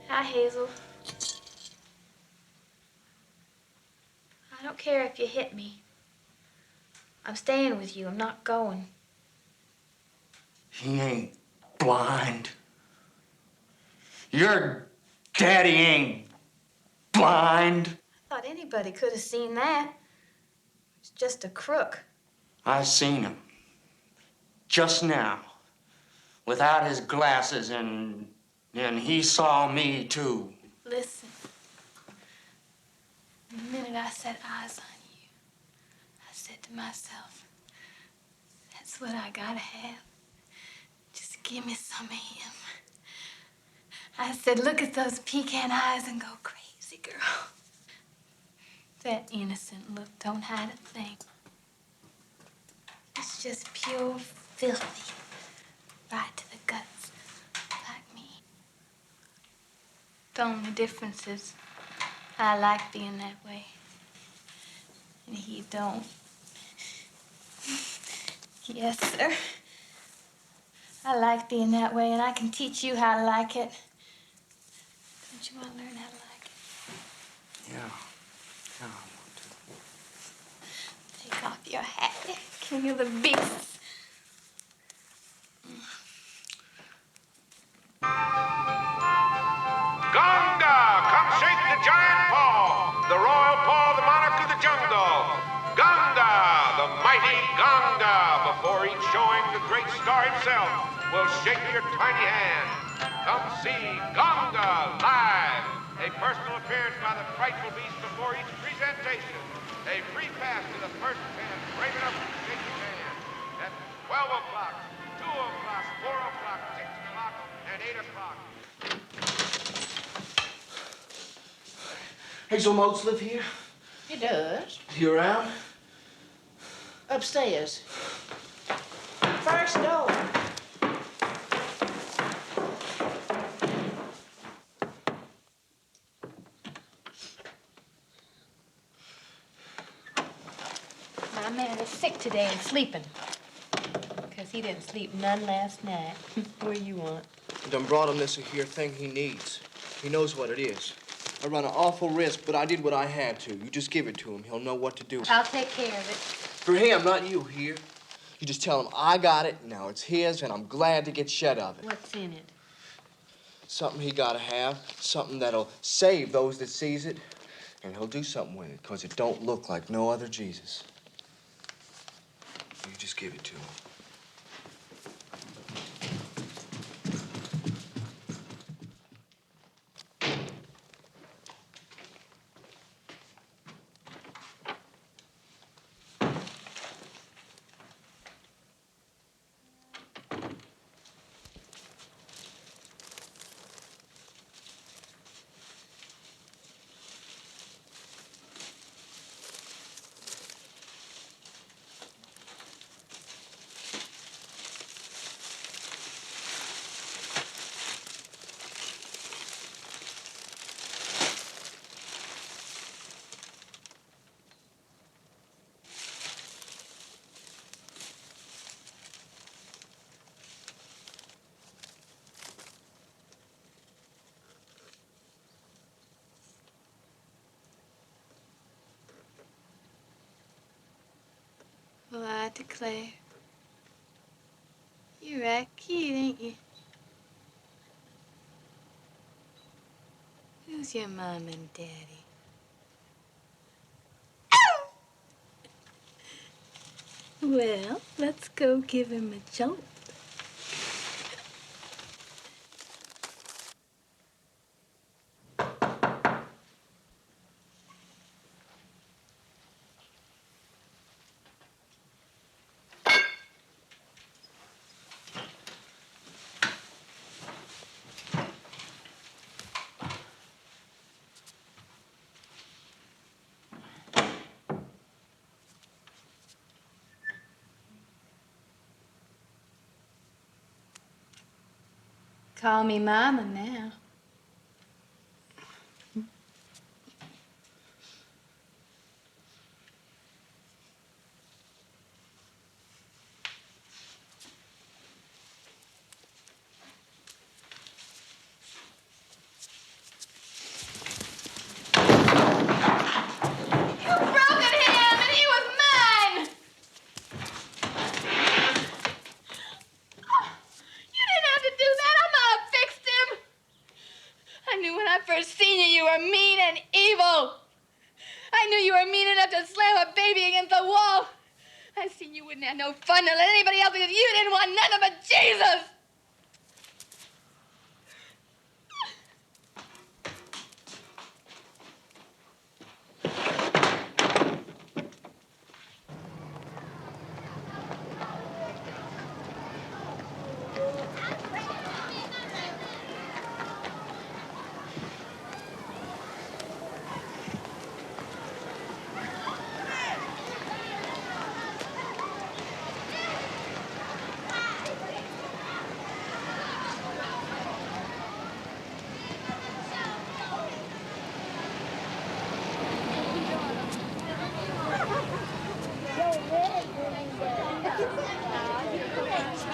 R: Hi, Hazel. I don't care if you hit me. I'm staying with you. I'm not going.
Q: He ain't blind. Your daddy ain't blind.
R: I thought anybody could have seen that. It's just a crook.
Q: I seen him. Just now. Without his glasses, and he saw me, too.
R: Listen. The minute I set eyes on you, I said to myself, that's what I gotta have. Just give me some of him. I said, look at those pecan eyes and go crazy, girl. That innocent look don't hide a thing. It's just pure filthy, right to the guts, like me. The only difference is I like being that way, and he don't. Yes, sir. I like being that way, and I can teach you how to like it. Don't you want to learn how to like it?
Q: Yeah.
R: Take off your hat. King of the beasts.
U: Gonga, come shake the giant paw, the royal paw, the monarch of the jungle. Gonga, the mighty Gonga, before each showing, the great star himself will shake your tiny hand. Come see Gonga live, a personal appearance by the frightful beast before each presentation. A free pass to the first 10, brave enough to shake his hand. At 12 o'clock, 2 o'clock, 4 o'clock, 6 o'clock, and 8 o'clock.
K: Hazel Motes live here?
V: He does.
K: You around?
V: Upstairs. First door.
W: My man is sick today and sleeping. Because he didn't sleep none last night. What do you want?
K: I done brought him this here thing he needs. He knows what it is. I run an awful risk, but I did what I had to. You just give it to him. He'll know what to do.
W: I'll take care of it.
K: For him, not you here. You just tell him I got it, now it's his, and I'm glad to get shed of it.
W: What's in it?
K: Something he gotta have, something that'll save those that sees it, and he'll do something with it, because it don't look like no other Jesus. You just give it to him.
R: Well, I declare. You're right cute, ain't you? Who's your mom and daddy? Well, let's go give him a jolt. Call me Mama now.
J: First seen you, you were mean and evil. I knew you were mean enough to slam a baby against the wall. I seen you wouldn't have no fun to let anybody else because you didn't want nothing but Jesus.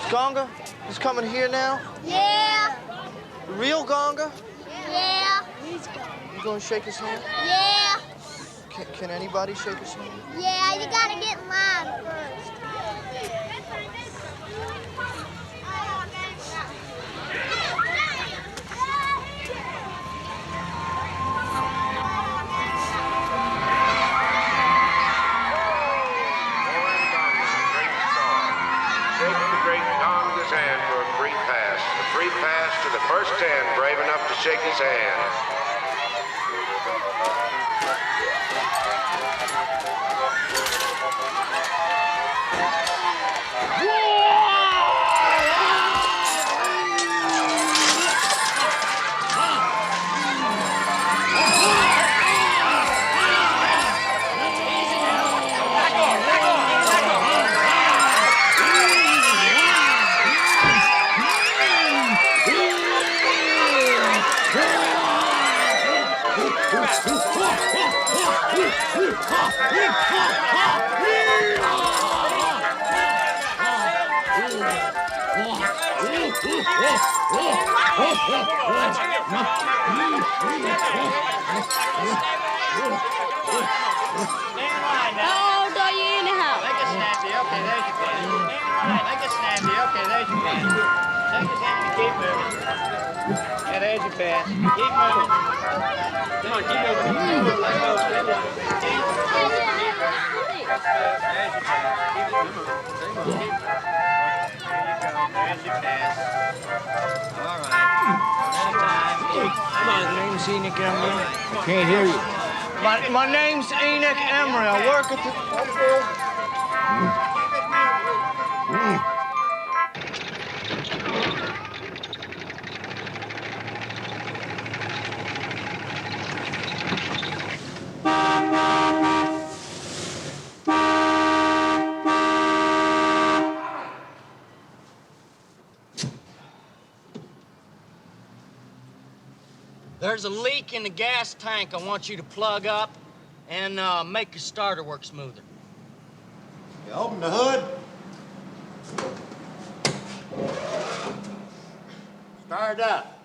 K: Gonga? He's coming here now?
J: Yeah.
K: The real Gonga?
J: Yeah.
K: You gonna shake his hand?
J: Yeah.
K: Can anybody shake his hand?
J: Yeah, you gotta get in line first.
U: Hand for a free pass. A free pass to the first 10 brave enough to shake his hand.
J: How old are you anyhow?
A: Okay, there's your pen. Right, make it snappy. Okay, there's your pen. Take his hand and keep moving. Yeah, there's your pen. Keep moving. Come on, keep moving. Keep moving. Let go. Keep moving. Keep moving. That's good. There's your pen. Keep it moving. Keep moving. There you go. There's your pen. All right. Another time. Come on, name's Enoch Emery. I can't hear you. My name's Enoch Emery. I work at the... There's a leak in the gas tank I want you to plug up and make your starter work smoother.
D: You open the hood. Start up.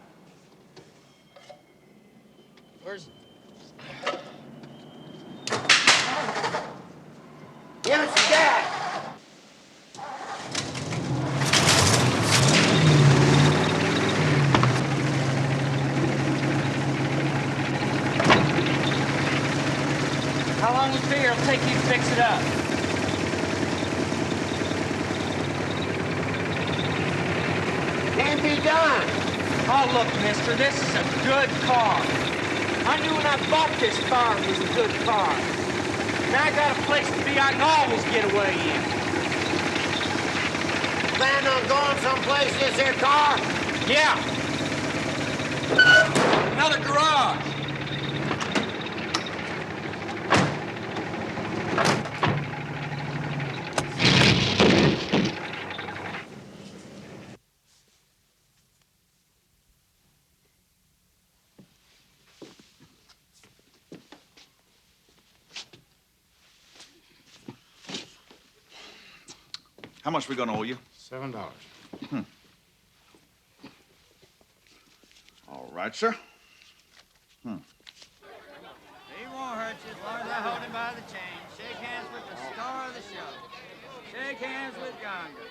A: Where's...
D: Give us the gas.
A: How long you figure it'll take you to fix it up?
D: Can't be done.
A: Oh, look, mister, this is a good car. I knew when I bought this car it was a good car. Now I got a place to be I can always get away in.
D: Plan on going someplace this here car?
A: Yeah. Another garage.
S: How much we gonna owe you?
D: $7.
S: All right, sir.
A: He won't hurt you as long as I hold him by the chain. Shake hands with the star of the show. Shake hands with Ganga.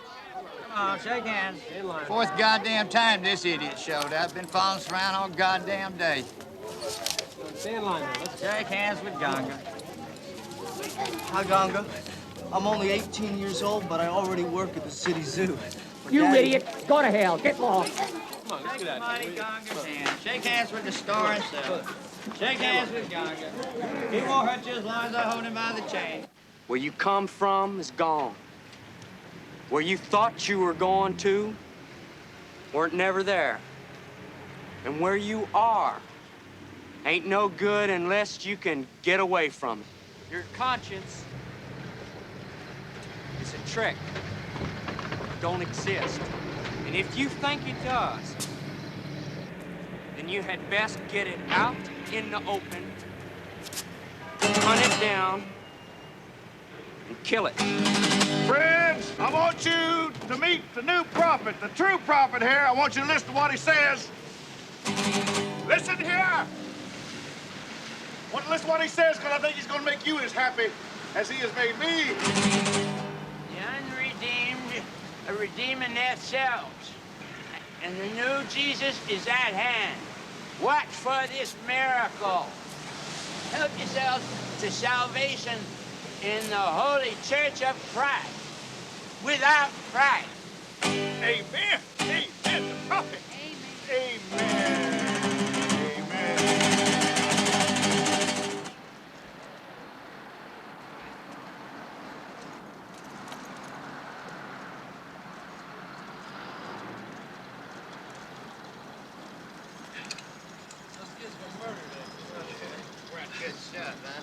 A: Come on, shake hands.
B: Fourth goddamn time this idiot showed up. Been following us around all goddamn day.
A: Stay in line now. Let's shake hands with Ganga.
K: Hi, Ganga. I'm only 18 years old, but I already work at the city zoo.
H: You
K: Daddy...
H: idiot! Go to hell. Get lost.
A: Come on, let's get out of here. Ganga's hand. Shake hands with the star himself. Shake hands with Ganga. He won't hurt you as long as I hold him by the chain.
Q: Where you come from is gone. Where you thought you were going to weren't never there. And where you are ain't no good unless you can get away from it. Your conscience is a trick. It don't exist. And if you think it does, then you had best get it out in the open, hunt it down, and kill it.
S: Friends, I want you to meet the new prophet, the true prophet here. I want you to listen to what he says. Listen here. I want to listen to what he says, because I think he's going to make you as happy as he has made me.
L: The unredeemed are redeeming themselves, and the new Jesus is at hand. Watch for this miracle. Help yourselves to salvation in the Holy Church of Christ, without price.
S: Amen. Amen. The prophet. Amen. Amen.
B: Good stuff, huh?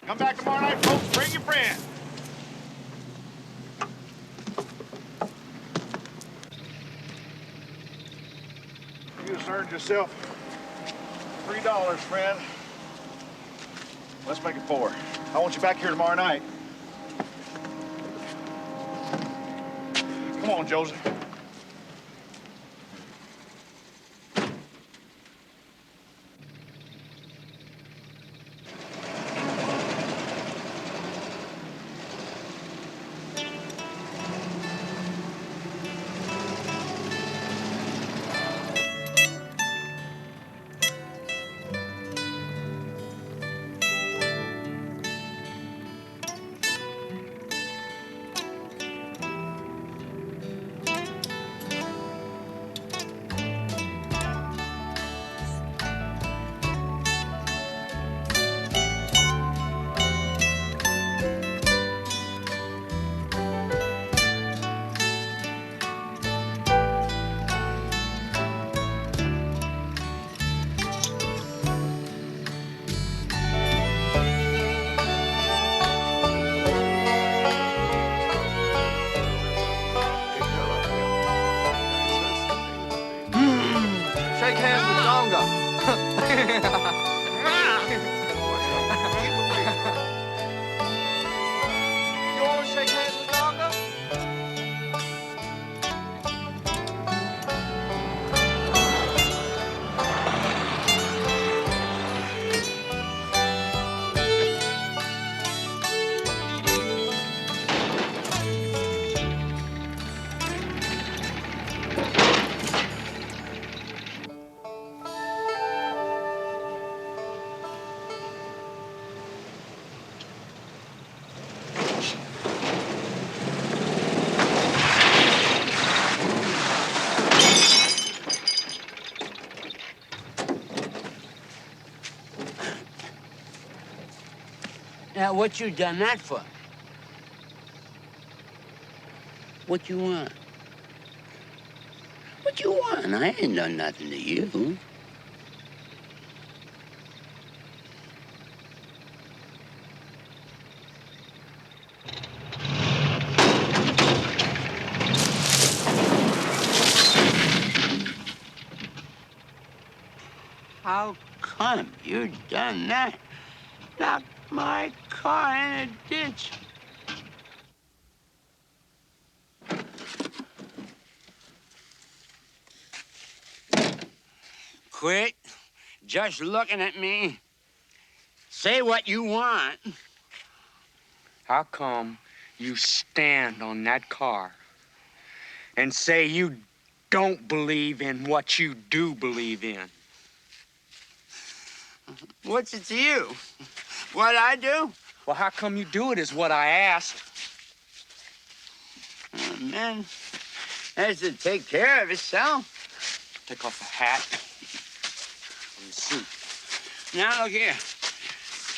S: Come back tomorrow night, folks. Bring your friend. You just earned yourself $3, friend. Let's make it 4. I want you back here tomorrow night. Come on, Joseph.
K: Shake hands with Gonga. You want to shake hands with Gonga?
L: Now, what you done that for? What you want? What you want? I ain't done nothing to you. How come you done that? Knocked my car in a ditch. Quit just looking at me. Say what you want.
Q: How come you stand on that car and say you don't believe in what you do believe in?
L: What's it to you? What I do?
Q: Well, how come you do it is what I asked.
L: Oh, man, has to take care of itself.
Q: Take off the hat and the suit.
L: Now, look here.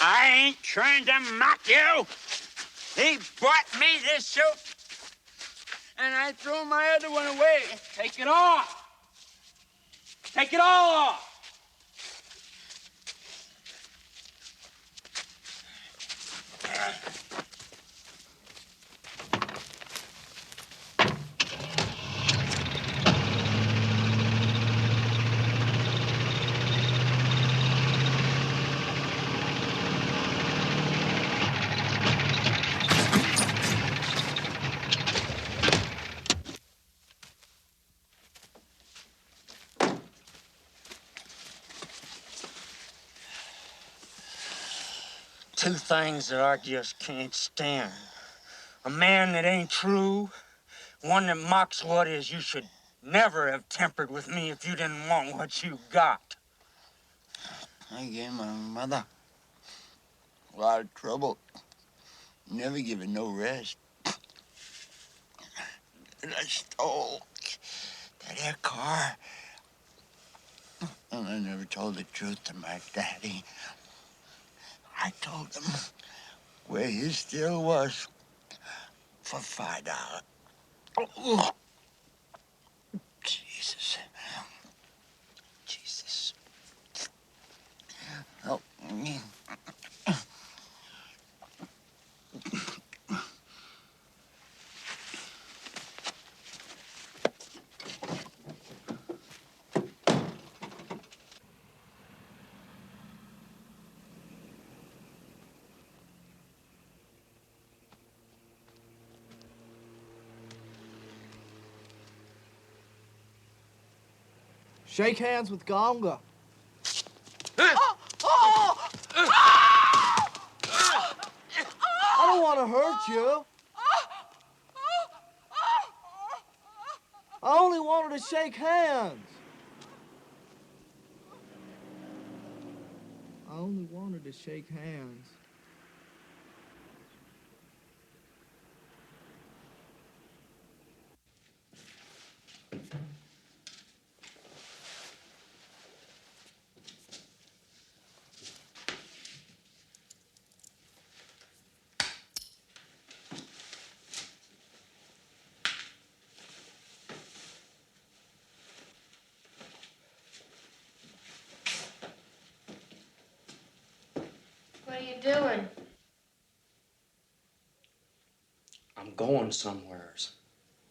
L: I ain't trying to mock you. He bought me this suit, and I threw my other one away.
Q: Take it off. Take it all off. Two things that I just can't stand. A man that ain't true, one that mocks what is. You should never have tempered with me if you didn't want what you got.
L: I gave my mother a lot of trouble. Never given no rest. And I stole that air car. And I never told the truth to my daddy. I told him where he still was for $5. Oh, Jesus. Jesus. Help me.
C: Shake hands with Gonga. I don't want to hurt you. I only wanted to shake hands. I only wanted to shake hands.
R: What are you doing?
P: I'm going somewheres.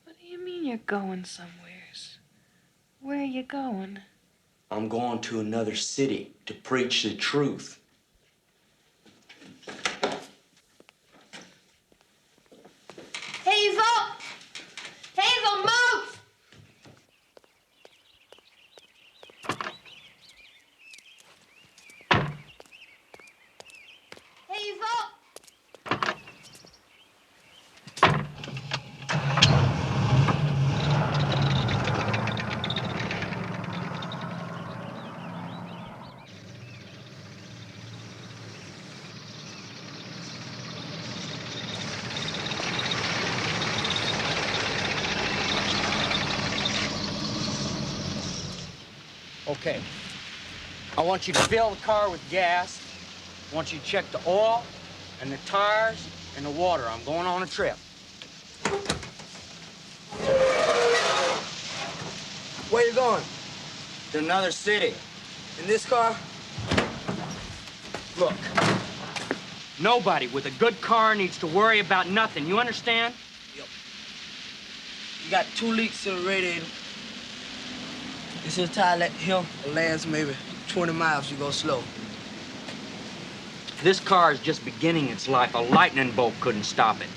E: What do you mean you're going somewheres? Where are you going?
P: I'm going to another city to preach the truth.
R: Hazel! Hazel Motes! Hazel!
P: Okay. I want you to fill the car with gas. I want you to check the oil and the tires and the water. I'm going on a trip.
C: Where you going?
P: To another city.
C: In this car?
P: Look, nobody with a good car needs to worry about nothing. You understand?
C: Yep. You got 2 leaks in the radiator. This is tire let him last maybe 20 miles. You go slow.
P: This car is just beginning its life. A lightning bolt couldn't stop it.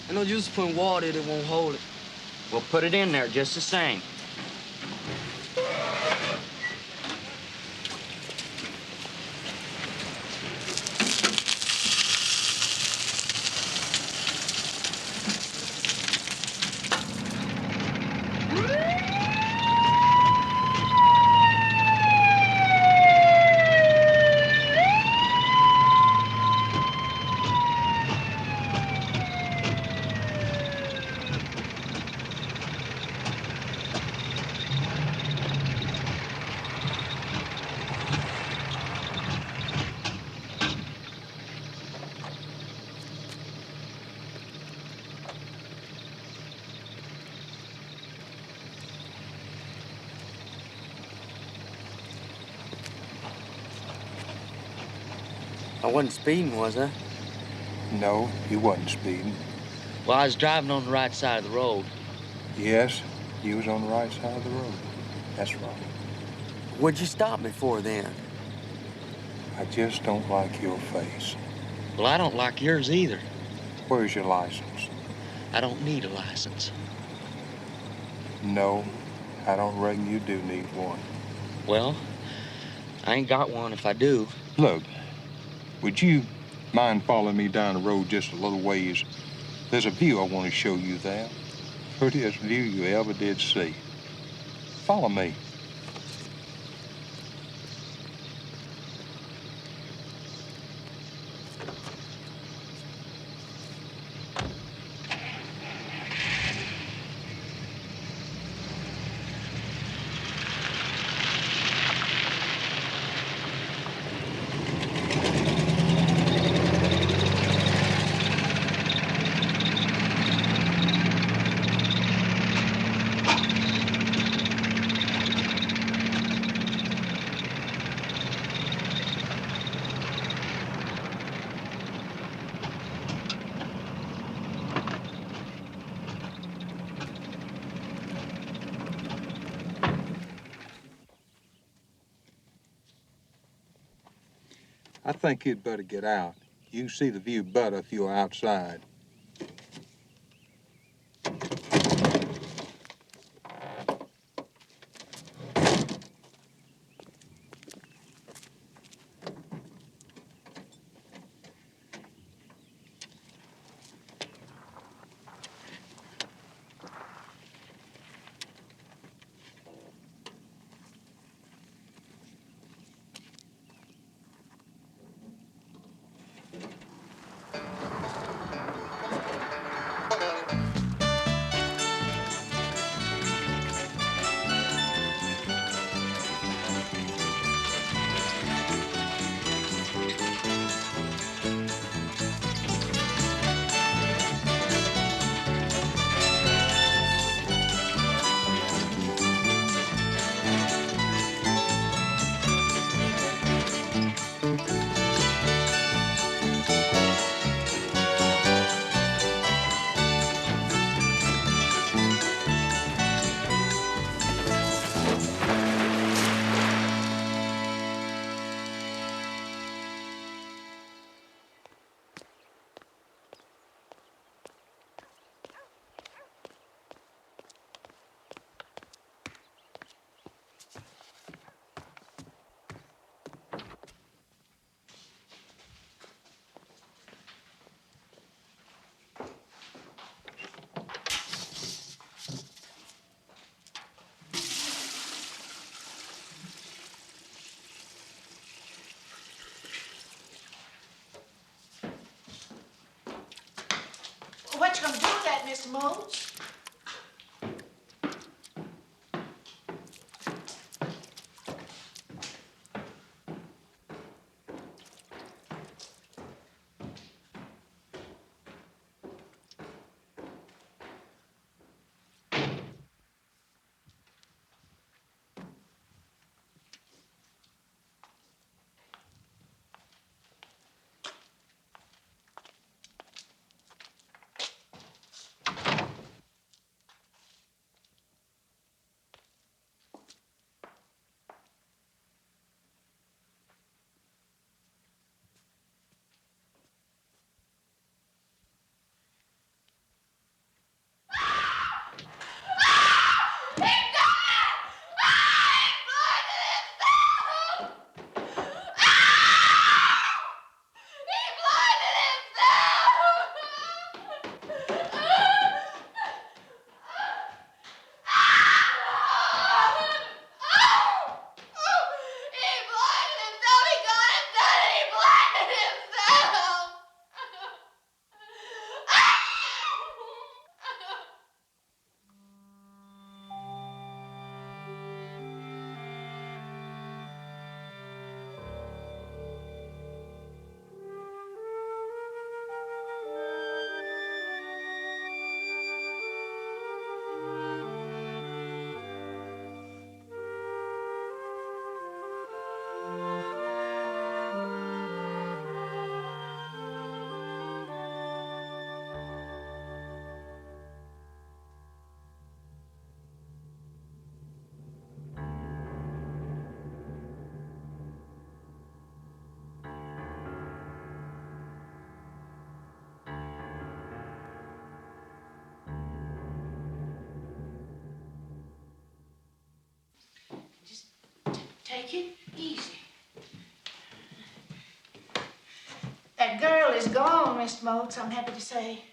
C: I know you just putting water in it, won't hold it.
P: We'll put it in there just the same.
Q: I wasn't speeding, was I?
G: No, you wasn't speeding.
P: Well, I was driving on the right side of the road.
G: Yes, you was on the right side of the road. That's right.
Q: What'd you stop me for then?
G: I just don't like your face.
P: Well, I don't like yours either.
G: Where's your license?
P: I don't need a license.
G: No, I don't reckon you do need one.
P: Well, I ain't got one if I do.
G: Look, would you mind following me down the road just a little ways? There's a view I want to show you there. Prettiest view you ever did see. Follow me. I think you'd better get out. You can see the view better if you're outside.
V: that, Mr. Motes. Take it easy. That girl is gone, Mr. Motes, I'm happy to say.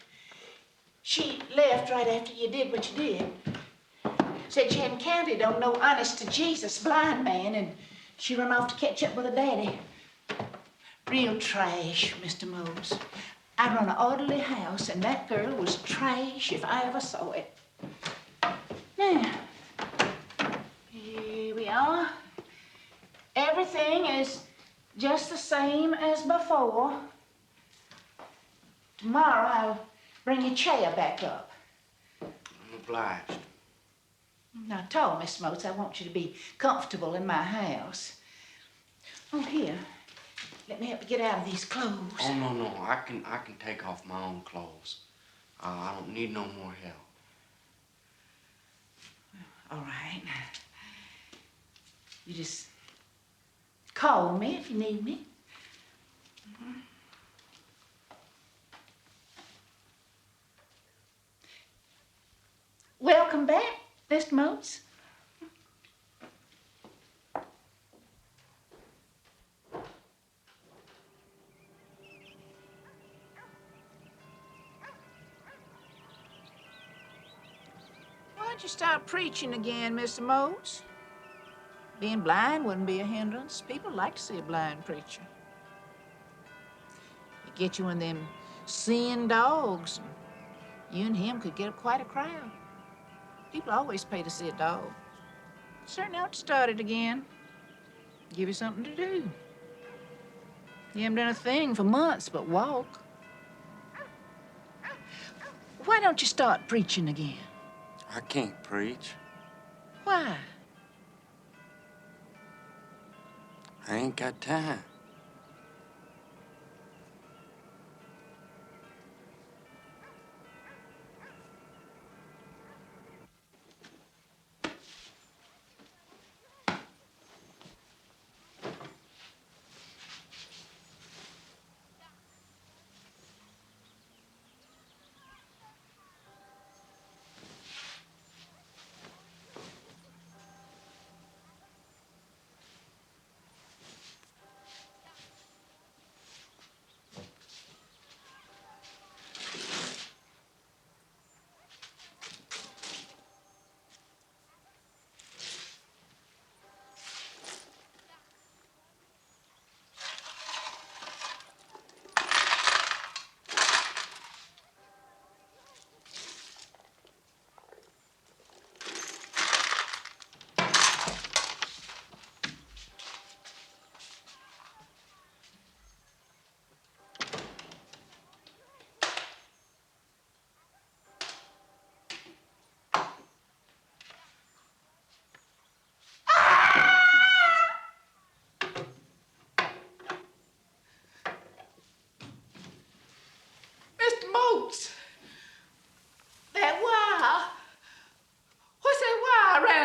V: She left right after you did what you did. Said she hadn't counted on no honest-to-Jesus blind man, and she run off to catch up with her daddy. Real trash, Mr. Motes. I run an orderly house, and that girl was trash if I ever saw it. Now, here we are. Everything is just the same as before. Tomorrow I'll bring your chair back up.
Q: I'm obliged.
V: Now, I told Miss Motes I want you to be comfortable in my house. Oh, here. Let me help you get out of these clothes.
Q: Oh, no. I can take off my own clothes. I don't need no more help.
V: All right. You just call me if you need me. Welcome back, Mr. Motes. Why'd you start preaching again, Mr. Motes? Being blind wouldn't be a hindrance. People like to see a blind preacher. It get you one of them seeing dogs, and you and him could get quite a crowd. People always pay to see a dog. Certainly ought to start it again. Give you something to do. You haven't done a thing for months but walk. Why don't you start preaching again?
Q: I can't preach.
V: Why?
Q: I ain't got time.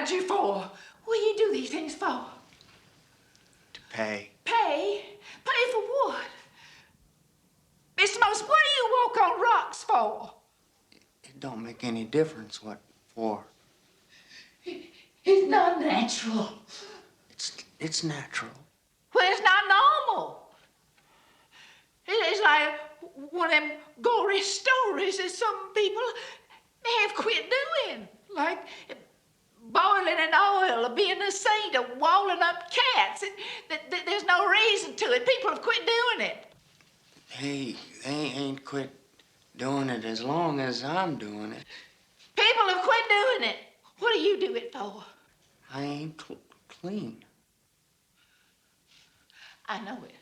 V: around you for? What do you do these things for?
Q: To pay.
V: Pay? Pay for what? Mr. Motes, what do you walk on rocks for?
Q: It don't make any difference what for.
V: It's not natural.
Q: It's natural.
V: Well, it's not normal. It's like one of them gory stories that some people have quit doing. Like boiling in oil or being a saint or walling up cats. There's no reason to it. People have quit doing it.
Q: Hey, they ain't quit doing it as long as I'm doing it.
V: People have quit doing it. What do you do it for?
Q: I ain't clean.
V: I know it.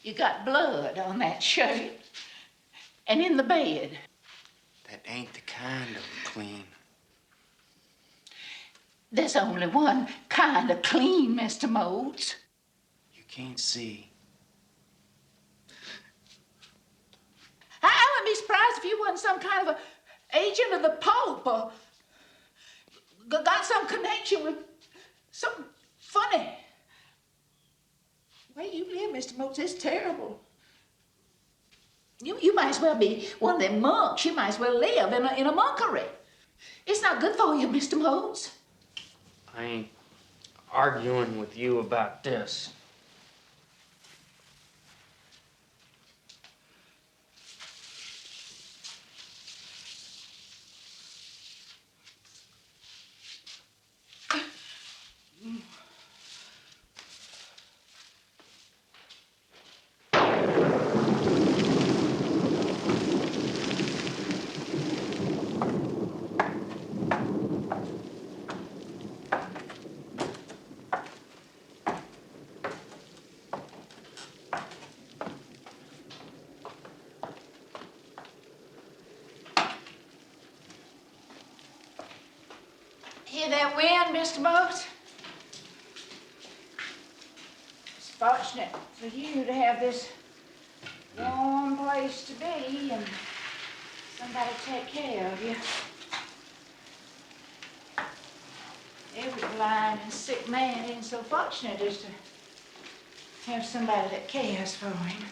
V: You got blood on that shirt and in the bed.
Q: That ain't the kind of clean.
V: There's only one kind of clean, Mr. Motes.
Q: You can't see.
V: I wouldn't be surprised if you wasn't some kind of a agent of the Pope or got some connection with something funny. The way you live, Mr. Motes, is terrible. You might as well be one of them monks. You might as well live in a monkery. It's not good for you, Mr. Motes.
Q: I ain't arguing with you about this.
V: Hear that wind, Mr. Motes? It's fortunate for you to have this warm place to be and somebody to take care of you. Every blind and sick man ain't so fortunate as to have somebody that cares for him.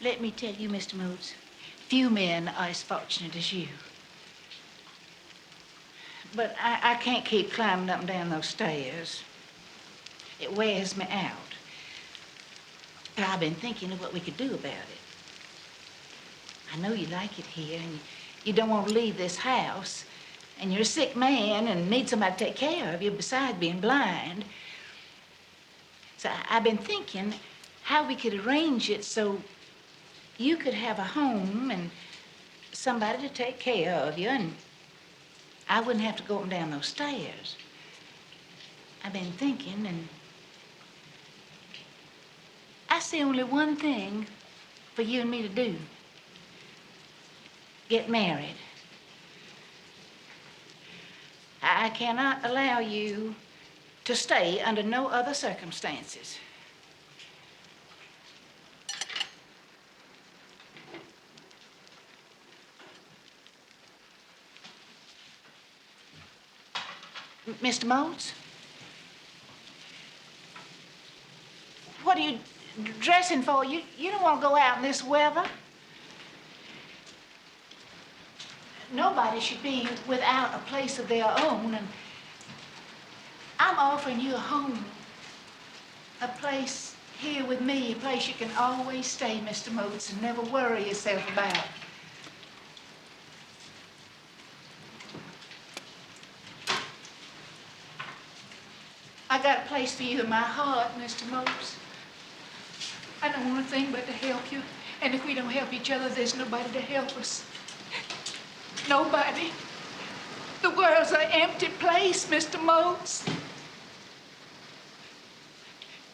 V: Let me tell you, Mr. Motes, few men are as fortunate as you. But I can't keep climbing up and down those stairs. It wears me out. But I've been thinking of what we could do about it. I know you like it here, and you don't want to leave this house, and you're a sick man and need somebody to take care of you besides being blind. So I've been thinking how we could arrange it so you could have a home and somebody to take care of you, and I wouldn't have to go up and down those stairs. I've been thinking, and I see only one thing for you and me to do. Get married. I cannot allow you to stay under no other circumstances. Mr. Motes? What are you dressing for? You don't want to go out in this weather. Nobody should be without a place of their own, and I'm offering you a home, a place here with me, a place you can always stay, Mr. Motes, and never worry yourself about. I got a place for you in my heart, Mr. Motes. I don't want a thing but to help you. And if we don't help each other, there's nobody to help us. Nobody. The world's an empty place, Mr. Motes.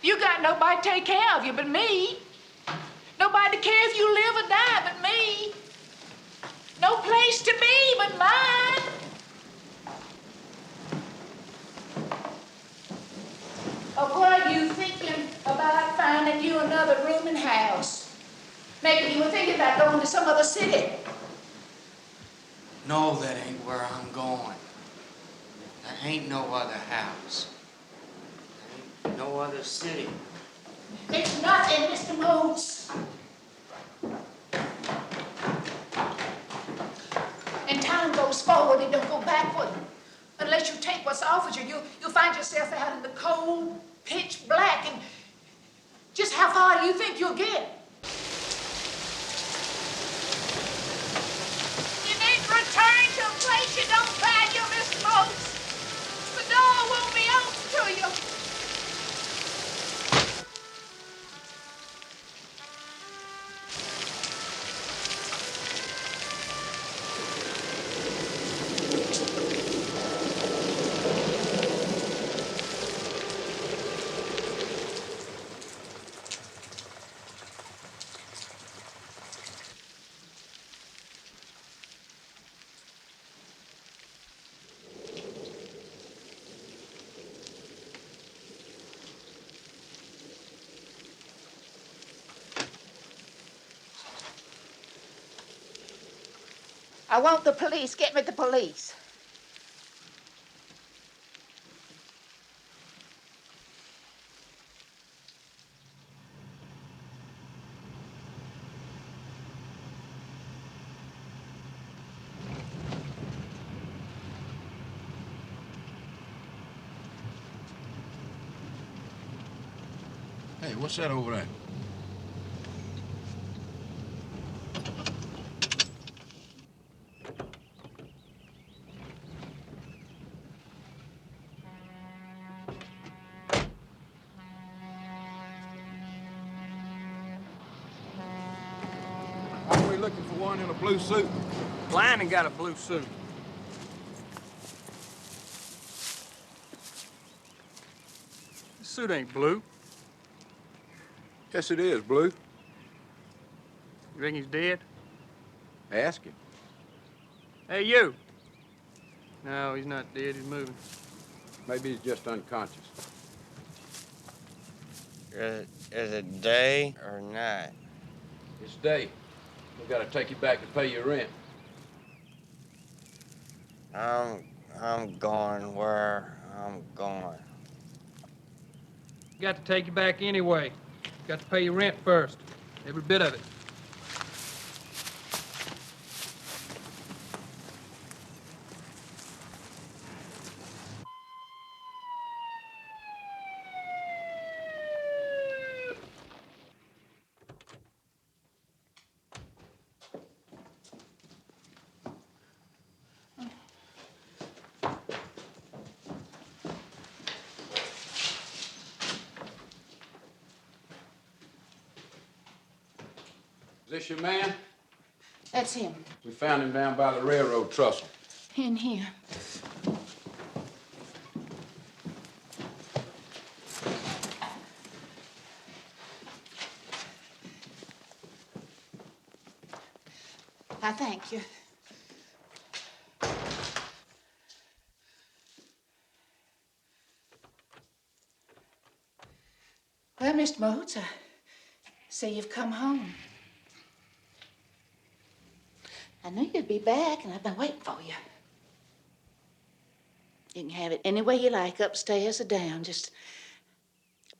V: You got nobody to take care of you but me. Nobody to care if you live or die but me. No place to be but mine. Or what are you thinking about finding you another rooming house? Maybe you were thinking about going to some other city.
P: No, that ain't where I'm going. There ain't no other house. There ain't no other city.
V: It's nothing, Mr. Motes. And time goes forward, it don't go backward. Unless you take what's offered you, you'll find yourself out in the cold, pitch black, and just how far do you think you'll get? You need to return to a place you don't value, Mr. Motes. The door won't be open to you. I want the police. Get me the police.
F: Hey, what's that over there?
I: Why are we looking for one in a blue suit?
A: Blind and got a blue suit. This suit ain't blue.
I: Yes, it is, Blue.
A: You think he's dead?
I: Ask him.
A: Hey, you. No, he's not dead. He's moving.
I: Maybe he's just unconscious.
Q: Is it day or night?
I: It's day. We gotta take you back to pay your rent.
Q: I'm going where I'm going.
A: Got to take you back anyway. Got to pay your rent first. Every bit of it.
I: Is this your man?
V: That's him.
I: We found him down by the railroad trestle.
V: In here. I thank you. Well, Mr. Motes, I see you've come home. I knew you'd be back, and I've been waiting for you. You can have it any way you like, upstairs or down, just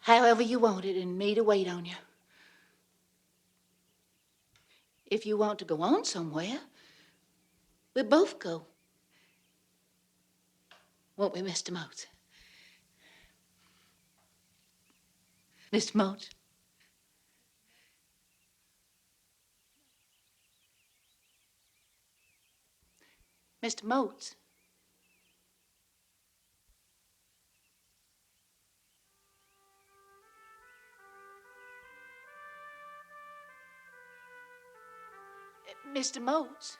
V: however you want it, and me to wait on you. If you want to go on somewhere, we'll both go. Won't we, Mr. Motes? Mr. Motes? Mr. Motes? Mr. Motes?